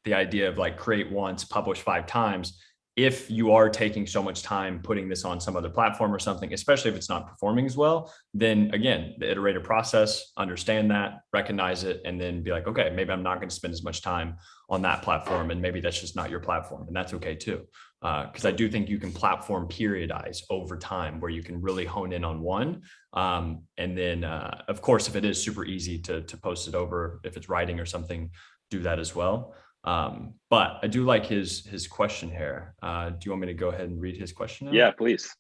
the idea of like create once, publish 5 times, if you are taking so much time putting this on some other platform or something, especially if it's not performing as well, then again, the iterative process, understand that, recognize it, and then be like, okay, maybe I'm not going to spend as much time on that platform. And maybe that's just not your platform. And that's okay too. Because I do think you can platform periodize over time where you can really hone in on one. And then, of course, if it is super easy to post it over, if it's writing or something, do that as well. But I do like his question here. Do you want me to go ahead and read his question now? Yeah, please.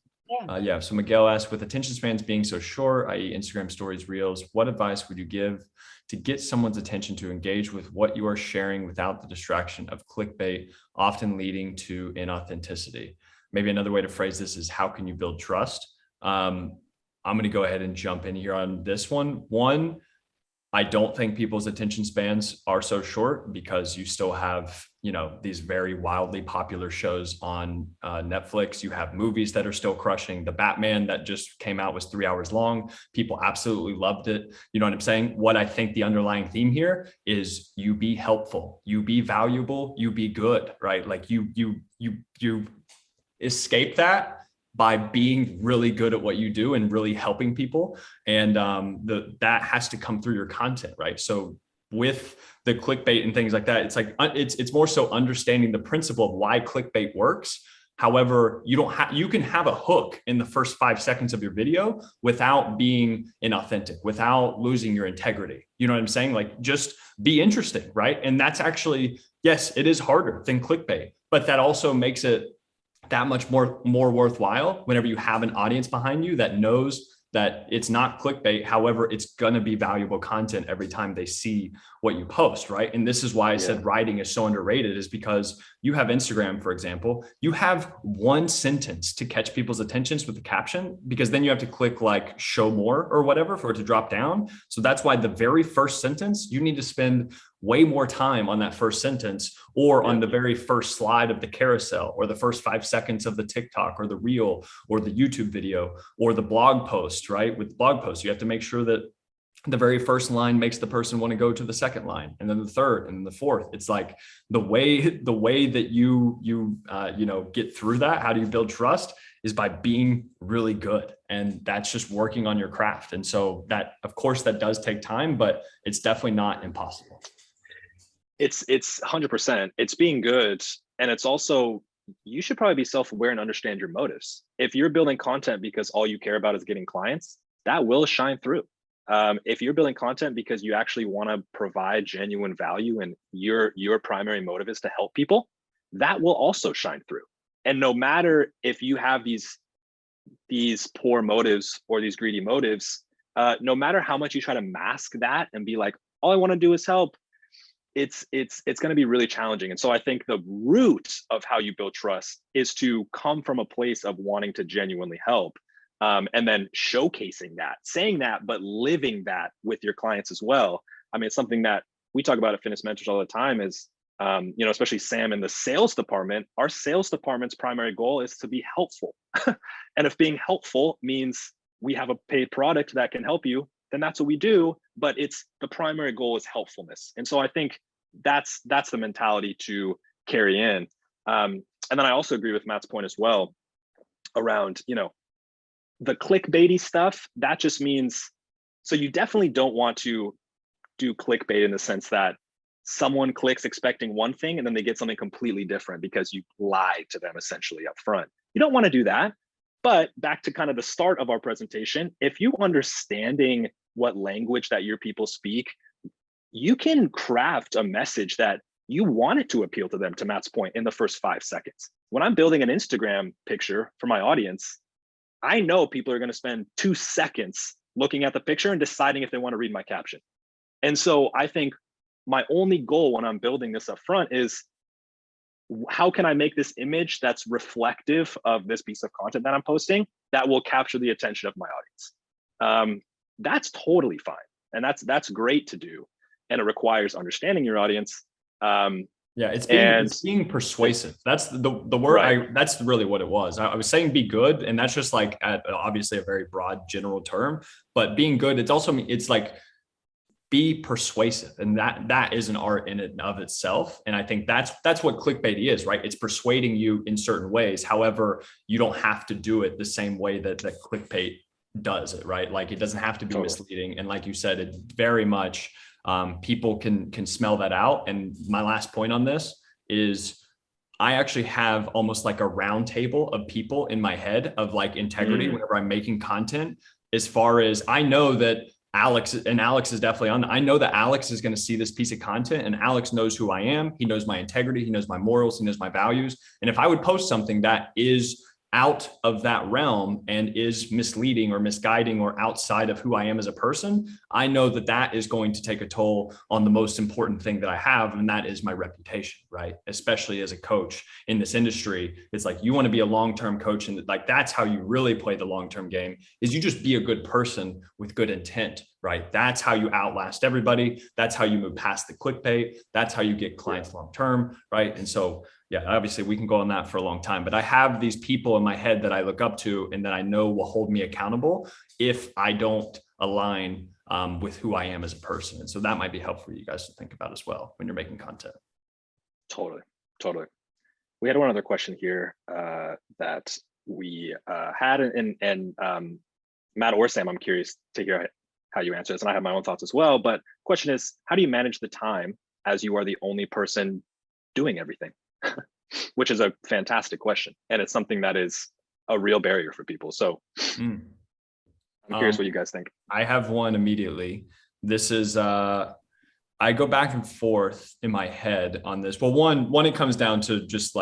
Yeah. So Miguel asked, with attention spans being so short, i.e. Instagram stories, reels, what advice would you give to get someone's attention to engage with what you are sharing without the distraction of clickbait, often leading to inauthenticity? Maybe another way to phrase this is, how can you build trust? I'm going to go ahead and jump in here on this one. One, I don't think people's attention spans are so short because you still have, these very wildly popular shows on Netflix. You have movies that are still crushing. The Batman that just came out was 3 hours long. People absolutely loved it. You know what I'm saying? What I think the underlying theme here is you be helpful, you be valuable, you be good, right? Like you escape that by being really good at what you do and really helping people. And that has to come through your content, right? So with the clickbait and things like that, it's like, it's more so understanding the principle of why clickbait works. However, you can have a hook in the first 5 seconds of your video without being inauthentic, without losing your integrity. You know what I'm saying? Like, just be interesting, right? And that's actually, yes, it is harder than clickbait, but that also makes it that much more worthwhile whenever you have an audience behind you that knows that it's not clickbait. However, it's going to be valuable content every time they see what you post, right? And this is why I said writing is so underrated, is because you have Instagram, for example, you have one sentence to catch people's attentions with the caption, because then you have to click like show more or whatever for it to drop down. So that's why the very first sentence, you need to spend way more time on that first sentence, or on the very first slide of the carousel, or the first 5 seconds of the TikTok or the reel or the YouTube video or the blog post, right? With blog posts, you have to make sure that the very first line makes the person want to go to the second line, and then the third, and then the fourth. It's like the way that you get through that. How do you build trust? Is by being really good. And that's just working on your craft. And so that, of course, that does take time, but it's definitely not impossible. It's 100%. It's being good. And it's also, you should probably be self-aware and understand your motives. If you're building content because all you care about is getting clients, that will shine through. If you're building content because you actually want to provide genuine value and your primary motive is to help people, that will also shine through. And no matter if you have these poor motives or these greedy motives, no matter how much you try to mask that and be like, all I want to do is help, it's going to be really challenging. And so I think the root of how you build trust is to come from a place of wanting to genuinely help, and then showcasing that, saying that, but living that with your clients as well. I mean, it's something that we talk about at Fitness Mentors all the time is, especially Sam in the sales department, our sales department's primary goal is to be helpful. And if being helpful means we have a paid product that can help you, then that's what we do. But it's the primary goal is helpfulness. And so I think that's the mentality to carry in. And then I also agree with Matt's point as well around, the clickbaity stuff. That just means, so you definitely don't want to do clickbait in the sense that someone clicks expecting one thing and then they get something completely different because you lied to them essentially up front. You don't want to do that. But back to kind of the start of our presentation, if you understanding what language that your people speak, you can craft a message that you want it to appeal to them, to Matt's point, in the first 5 seconds. When I'm building an Instagram picture for my audience, I know people are going to spend 2 seconds looking at the picture and deciding if they want to read my caption. And so I think my only goal when I'm building this up front is, how can I make this image that's reflective of this piece of content that I'm posting that will capture the attention of my audience? That's totally fine. And that's great to do. And it requires understanding your audience. It's being persuasive. That's the word. Right. That's really what it was. I was saying be good, and that's just like obviously a very broad general term, but being good, it's like be persuasive, and that is an art in and of itself. And I think that's what clickbait is, right? It's persuading you in certain ways. However, you don't have to do it the same way that clickbait does it, right? Like, it doesn't have to be misleading. And like you said, it very much people can smell that out. And my last point on this is, I actually have almost like a round table of people in my head of like integrity whenever I'm making content, as far as I know that Alex is definitely on. I know that Alex is going to see this piece of content, and Alex knows who I am. He knows my integrity. He knows my morals. He knows my values. And if I would post something that is out of that realm and is misleading or misguiding or outside of who I am as a person, I know that is going to take a toll on the most important thing that I have, and that is my reputation, right? Especially as a coach in this industry. It's like, you want to be a long-term coach, and like, that's how you really play the long-term game, is you just be a good person with good intent right? That's how you outlast everybody. That's how you move past the clickbait. That's how you get clients long-term, right? And so, yeah, obviously we can go on that for a long time, but I have these people in my head that I look up to and that I know will hold me accountable if I don't align with who I am as a person. And so that might be helpful for you guys to think about as well when you're making content. Totally. We had one other question here that we had, and Matt or Sam, I'm curious to hear how you answer this, and I have my own thoughts as well. But question is, how do you manage the time as you are the only person doing everything? Which is a fantastic question, and it's something that is a real barrier for people. So I'm curious what you guys think. I have one immediately. This is I go back and forth in my head on this. Well, one, it comes down to just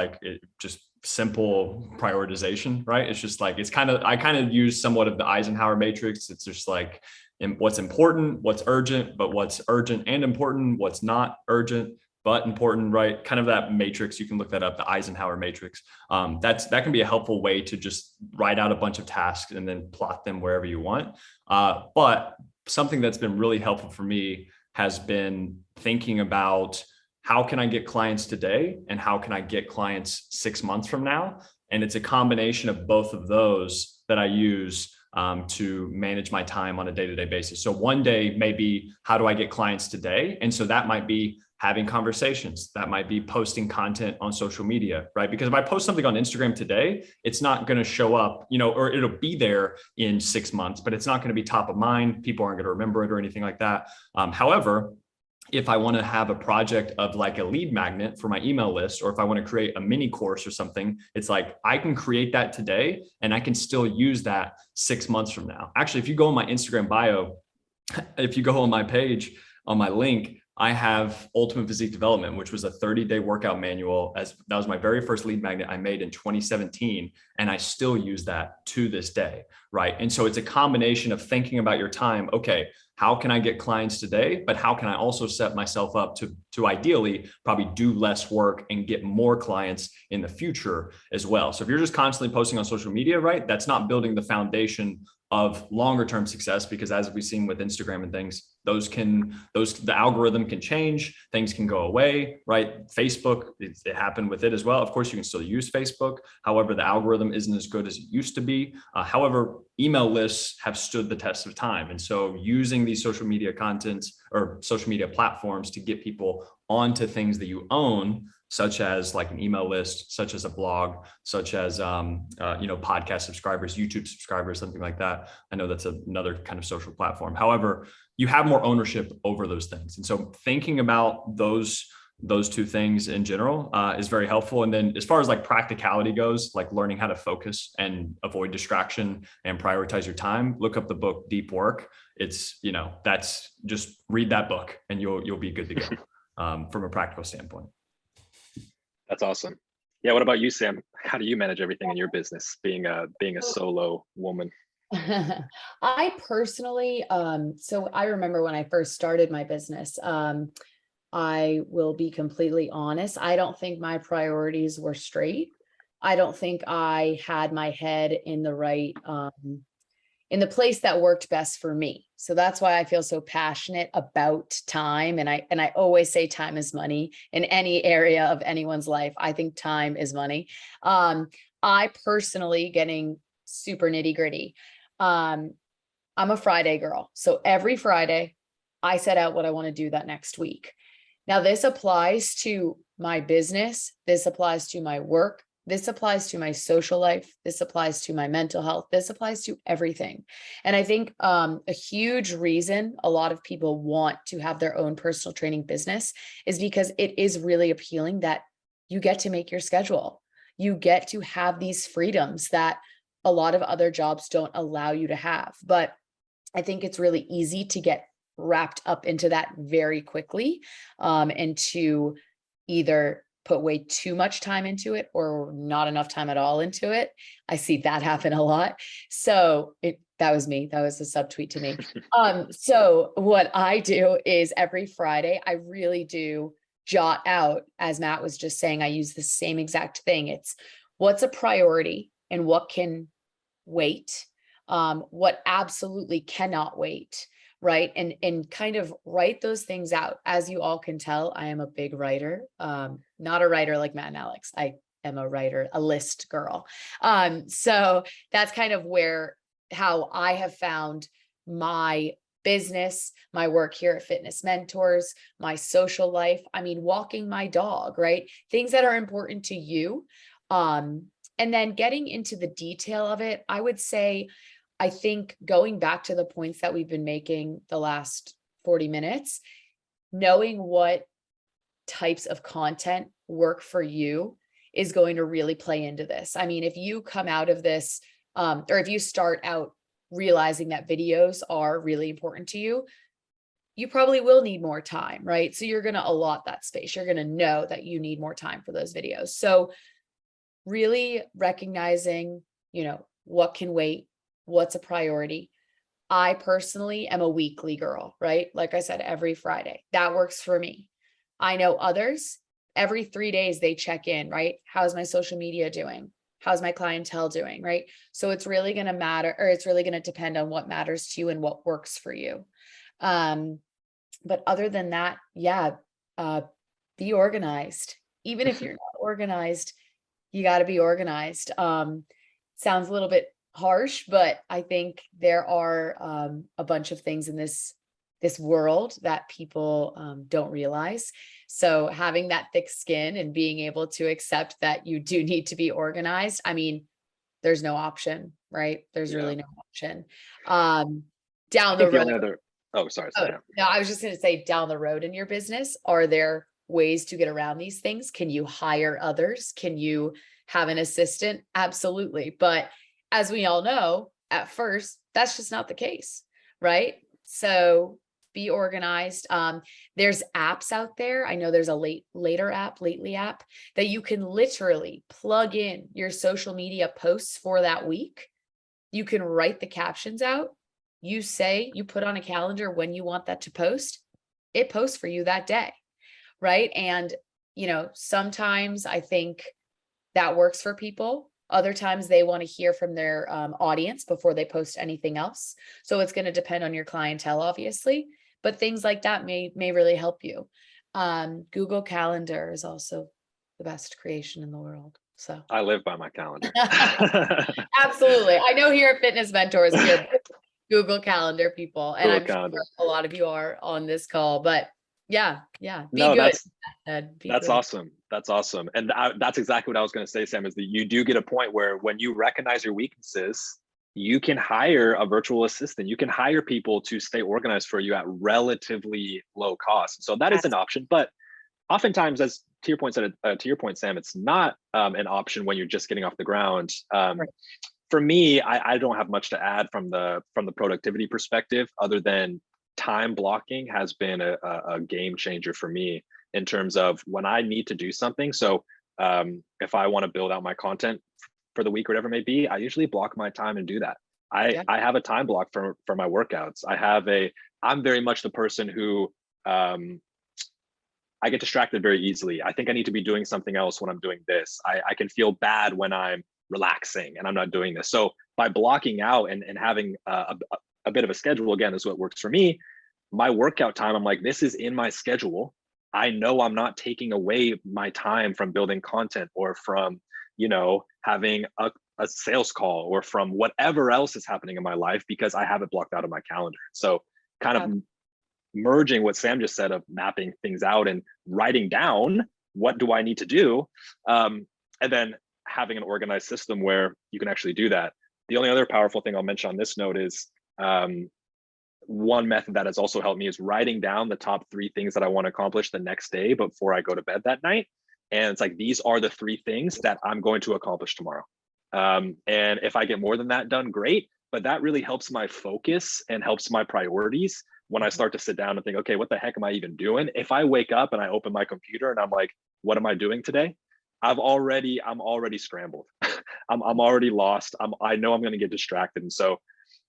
simple prioritization, right? It's just like, I kind of use somewhat of the Eisenhower matrix. It's just like what's important, what's urgent, but what's urgent and important, what's not urgent, but important, right? Kind of that matrix. You can look that up, the Eisenhower matrix. That can be a helpful way to just write out a bunch of tasks and then plot them wherever you want. But something that's been really helpful for me has been thinking about how can I get clients today and how can I get clients 6 months from now? And it's a combination of both of those that I use to manage my time on a day-to-day basis. So one day maybe, how do I get clients today? And so that might be having conversations. That might be posting content on social media, right? Because if I post something on Instagram today, it's not going to show up, or it'll be there in 6 months, but it's not going to be top of mind. People aren't going to remember it or anything like that. However, if I want to have a project of like a lead magnet for my email list, or if I want to create a mini course or something, it's like I can create that today and I can still use that 6 months from now. Actually, if you go on my Instagram bio, if you go on my page, on my link, I have Ultimate Physique Development, which was a 30-day workout manual. That was my very first lead magnet I made in 2017. And I still use that to this day, right? And so it's a combination of thinking about your time. Okay, how can I get clients today? But how can I also set myself up to ideally probably do less work and get more clients in the future as well? So if you're just constantly posting on social media, right, that's not building the foundation of longer term success, because as we've seen with Instagram and things, the algorithm can change, things can go away, right? Facebook, it happened with it as well. Of course, you can still use Facebook. However, the algorithm isn't as good as it used to be. However, email lists have stood the test of time. And so using these social media contents or social media platforms to get people onto things that you own, such as like an email list, such as a blog, such as, podcast subscribers, YouTube subscribers, something like that. I know that's another kind of social platform. However, you have more ownership over those things. And so thinking about those two things in general is very helpful. And then as far as like practicality goes, like learning how to focus and avoid distraction and prioritize your time, look up the book Deep Work. It's, that's just read that book and you'll be good to go from a practical standpoint. That's awesome. Yeah. What about you, Sam? How do you manage everything in your business, being a solo woman? I personally, so I remember when I first started my business, I will be completely honest. I don't think my priorities were straight. I don't think I had my head in the right, in the place that worked best for me. So that's why I feel so passionate about time. And I always say time is money in any area of anyone's life. I think time is money. I personally, getting super nitty gritty, I'm a Friday girl. So every Friday I set out what I want to do that next week. Now this applies to my business. This applies to my work. This applies to my social life. This applies to my mental health. This applies to everything. And I think a huge reason a lot of people want to have their own personal training business is because it is really appealing that you get to make your schedule. You get to have these freedoms that a lot of other jobs don't allow you to have. But I think it's really easy to get wrapped up into that very quickly and to either put way too much time into it or not enough time at all into it. I see that happen a lot. So that was me. That was a subtweet to me. So what I do is every Friday, I really do jot out, as Matt was just saying, I use the same exact thing. It's what's a priority and what can wait, what absolutely cannot wait, right? And kind of write those things out. As you all can tell, I am a big writer, not a writer like Matt and Alex. I am a writer, a list girl. So that's kind of how I have found my business, my work here at Fitness Mentors, my social life. I mean, walking my dog, right? Things that are important to you. And then getting into the detail of it, I would say, I think going back to the points that we've been making the last 40 minutes, knowing what types of content work for you is going to really play into this. I mean, if you come out of this, or if you start out realizing that videos are really important to you, you probably will need more time, right? So you're going to allot that space. You're going to know that you need more time for those videos. So really recognizing, what can wait, what's a priority. I personally am a weekly girl, right? Like I said, every Friday. That works for me. I know others, every 3 days they check in, right? How's my social media doing? How's my clientele doing, right? So it's really going to matter, or it's really going to depend on what matters to you and what works for you. But other than that, be organized. Even if you're not organized, you got to be organized. Sounds a little bit harsh, but I think there are a bunch of things in this world that people don't realize. So having that thick skin and being able to accept that you do need to be organized. I mean, there's no option, right? There's really no option. Down the road. Sorry. No, I was just going to say, down the road in your business, are there ways to get around these things? Can you hire others? Can you have an assistant? Absolutely. But as we all know, at first, that's just not the case, right? So be organized. There's apps out there. I know there's a Lately app that you can literally plug in your social media posts for that week. You can write the captions out. You put on a calendar when you want that to post. It posts for you that day, right? And, sometimes I think that works for people. Other times they want to hear from their audience before they post anything else. So it's going to depend on your clientele, obviously, but things like that may really help you. Google Calendar is also the best creation in the world. So I live by my calendar. Absolutely. I know here at Fitness Mentors, we're Google Calendar people, and Google I'm Calendar. sure a lot of you are on this call, but be No, good. That's awesome. That's awesome. And that's exactly what I was going to say, Sam, is that you do get a point where when you recognize your weaknesses, you can hire a virtual assistant. You can hire people to stay organized for you at relatively low cost. So that is an option, but oftentimes, as to your point, Sam, it's not an option when you're just getting off the ground. Right. For me, I don't have much to add from the productivity perspective, other than time blocking has been a game changer for me in terms of when I need to do something. So if I want to build out my content for the week or whatever it may be, I usually block my time and do that. I have a time block for my workouts. I'm very much the person who I get distracted very easily. I think I need to be doing something else when I'm doing this. I can feel bad when I'm relaxing and I'm not doing this. So by blocking out and having a bit of a schedule, again, is what works for me. My workout time, I'm like, this is in my schedule. I know I'm not taking away my time from building content or from, having a sales call or from whatever else is happening in my life, because I have it blocked out of my calendar. So kind of merging what Sam just said of mapping things out and writing down, what do I need to do? And then having an organized system where you can actually do that. The only other powerful thing I'll mention on this note is one method that has also helped me is writing down the top 3 things that I want to accomplish the next day before I go to bed that night. And it's like, these are the 3 things that I'm going to accomplish tomorrow. And if I get more than that done, great. But that really helps my focus and helps my priorities when I start to sit down and think, okay, what the heck am I even doing? If I wake up and I open my computer and I'm like, what am I doing today? I'm already scrambled. I'm already lost. I know I'm going to get distracted. And so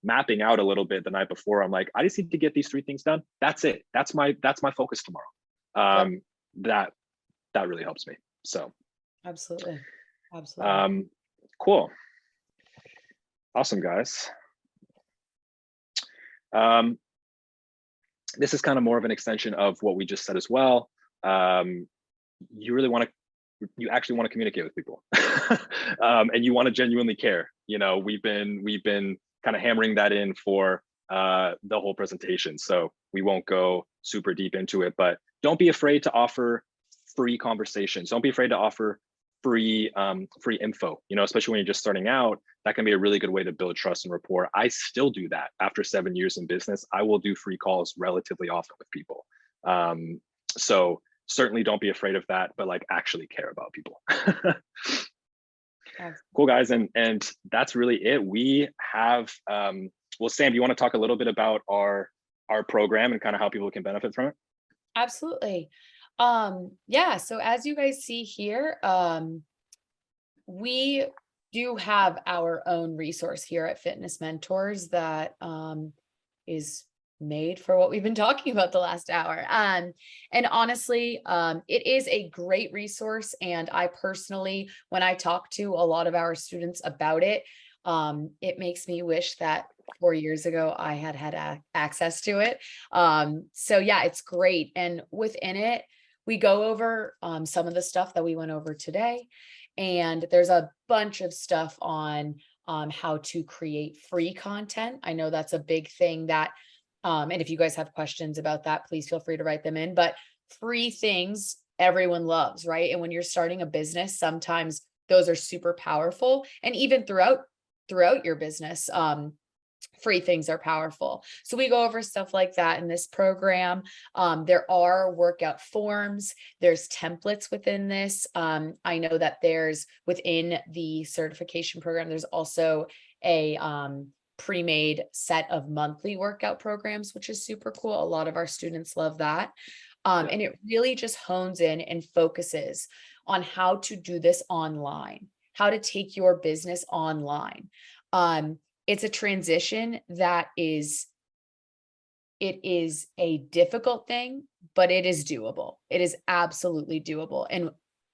mapping out a little bit the night before, I'm like, I just need to get these 3 things done. That's it. That's my focus tomorrow. That really helps me. So Absolutely. Cool. Awesome, guys. this is kind of more of an extension of what we just said as well. You really want to, you actually want to communicate with people, and you want to genuinely care. You know, we've been kind of hammering that in for the whole presentation, so we won't go super deep into it. But don't be afraid to offer free conversations. Don't be afraid to offer free info. You know, especially when you're just starting out, that can be a really good way to build trust and rapport. I still do that after 7 years in business. I will do free calls relatively often with people. So certainly don't be afraid of that, but like actually care about people. Cool, guys. And that's really it. We have, well, Sam, do you want to talk a little bit about our program and kind of how people can benefit from it? Absolutely. Yeah, so as you guys see here, we do have our own resource here at Fitness Mentors that is made for what we've been talking about the last hour. And honestly, it is a great resource. And I personally, when I talk to a lot of our students about it, it makes me wish that 4 years ago I had access to it. So yeah, it's great. And within it, we go over some of the stuff that we went over today. And there's a bunch of stuff on how to create free content. I know that's a big thing that, and if you guys have questions about that, please feel free to write them in. But free things everyone loves, right? And when you're starting a business, sometimes those are super powerful. And even throughout your business, free things are powerful. So we go over stuff like that in this program. There are workout forms, there's templates within this. I know that there's within the certification program, there's also a pre-made set of monthly workout programs, which is super cool. A lot of our students love that. And it really just hones in and focuses on how to do this online, how to take your business online. It's a transition that it is a difficult thing, but it is doable. It is absolutely doable. And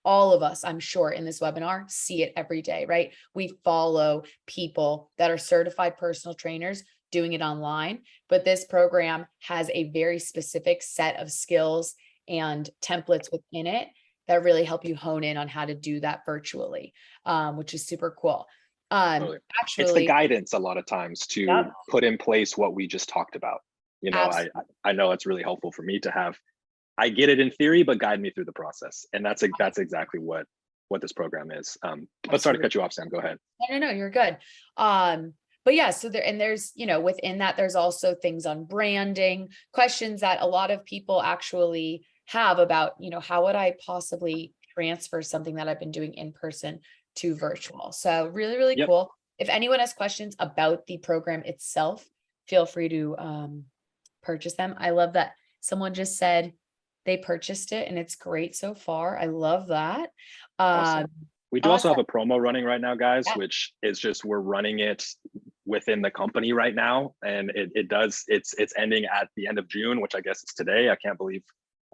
all of us, I'm sure, in this webinar see it every day, right? We follow people that are certified personal trainers doing it online, but this program has a very specific set of skills and templates within it that really help you hone in on how to do that virtually, which is super cool. Totally. Actually, it's the guidance a lot of times to put in place what we just talked about. You know, I know it's really helpful for me to have, I get it in theory, but guide me through the process. And that's exactly what this program is. But sorry to cut you off, Sam, go ahead. No, you're good. But yeah, so there's, you know, within that, there's also things on branding, questions that a lot of people actually have about, you know, how would I possibly transfer something that I've been doing in person to virtual. So really, really cool. If anyone has questions about the program itself, feel free to purchase them. I love that someone just said they purchased it and it's great so far. I love that. Awesome. We do also have a promo running right now, guys, which is just, we're running it within the company right now. And it's ending at the end of June, which I guess is today. I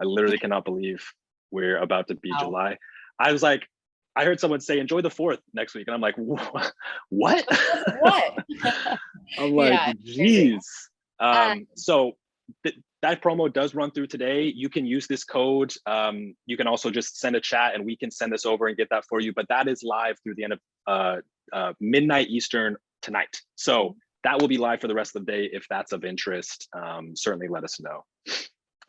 literally cannot believe we're about to be July. I was like, I heard someone say, enjoy the 4th next week. And I'm like, what? What? I'm like, geez. So that promo does run through today. You can use this code. You can also just send a chat and we can send this over and get that for you. But that is live through the end of midnight Eastern tonight. So that will be live for the rest of the day. If that's of interest, certainly let us know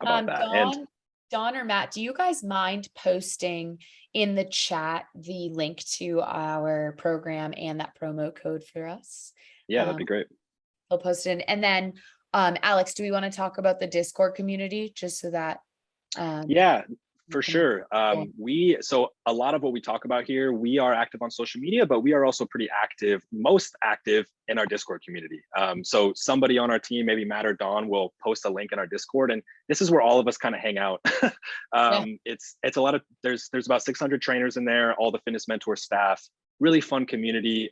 about that. Dawn or Matt, do you guys mind posting in the chat the link to our program and that promo code for us? Yeah, that'd be great. I'll post it in. And then, Alex, do we want to talk about the Discord community just so that? Yeah, for sure. So a lot of what we talk about here, we are active on social media, but we are also pretty active, most active in our Discord community. So somebody on our team, maybe Matt or Dawn, will post a link in our Discord, and this is where all of us kind of hang out. It's a lot of, there's about 600 trainers in there, all the Fitness Mentor staff, really fun community,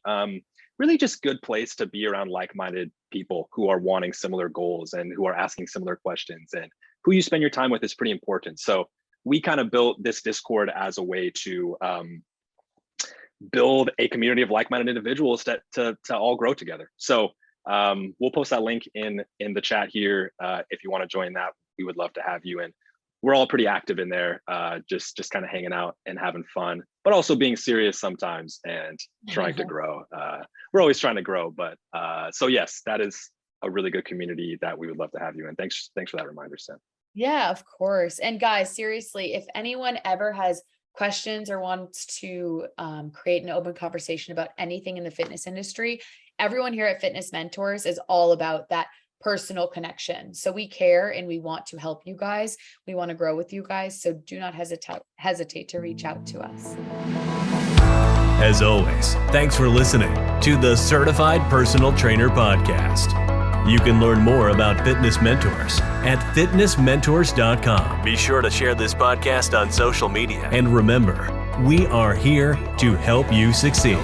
really just good place to be around like-minded people who are wanting similar goals and who are asking similar questions, and who you spend your time with is pretty important. So we kind of built this Discord as a way to build a community of like-minded individuals to all grow together. So We'll post that link in the chat here. If you want to join that, we would love to have you. And we're all pretty active in there, just kind of hanging out and having fun, but also being serious sometimes and trying to grow. We're always trying to grow, but so yes, that is a really good community that we would love to have you in. Thanks for that reminder, Sam. Yeah, of course. And guys, seriously, if anyone ever has questions or wants to create an open conversation about anything in the fitness industry, everyone here at Fitness Mentors is all about that personal connection. So we care and we want to help you guys. We want to grow with you guys. So do not hesitate to reach out to us. As always, thanks for listening to the Certified Personal Trainer Podcast. You can learn more about Fitness Mentors at fitnessmentors.com. Be sure to share this podcast on social media. And remember, we are here to help you succeed.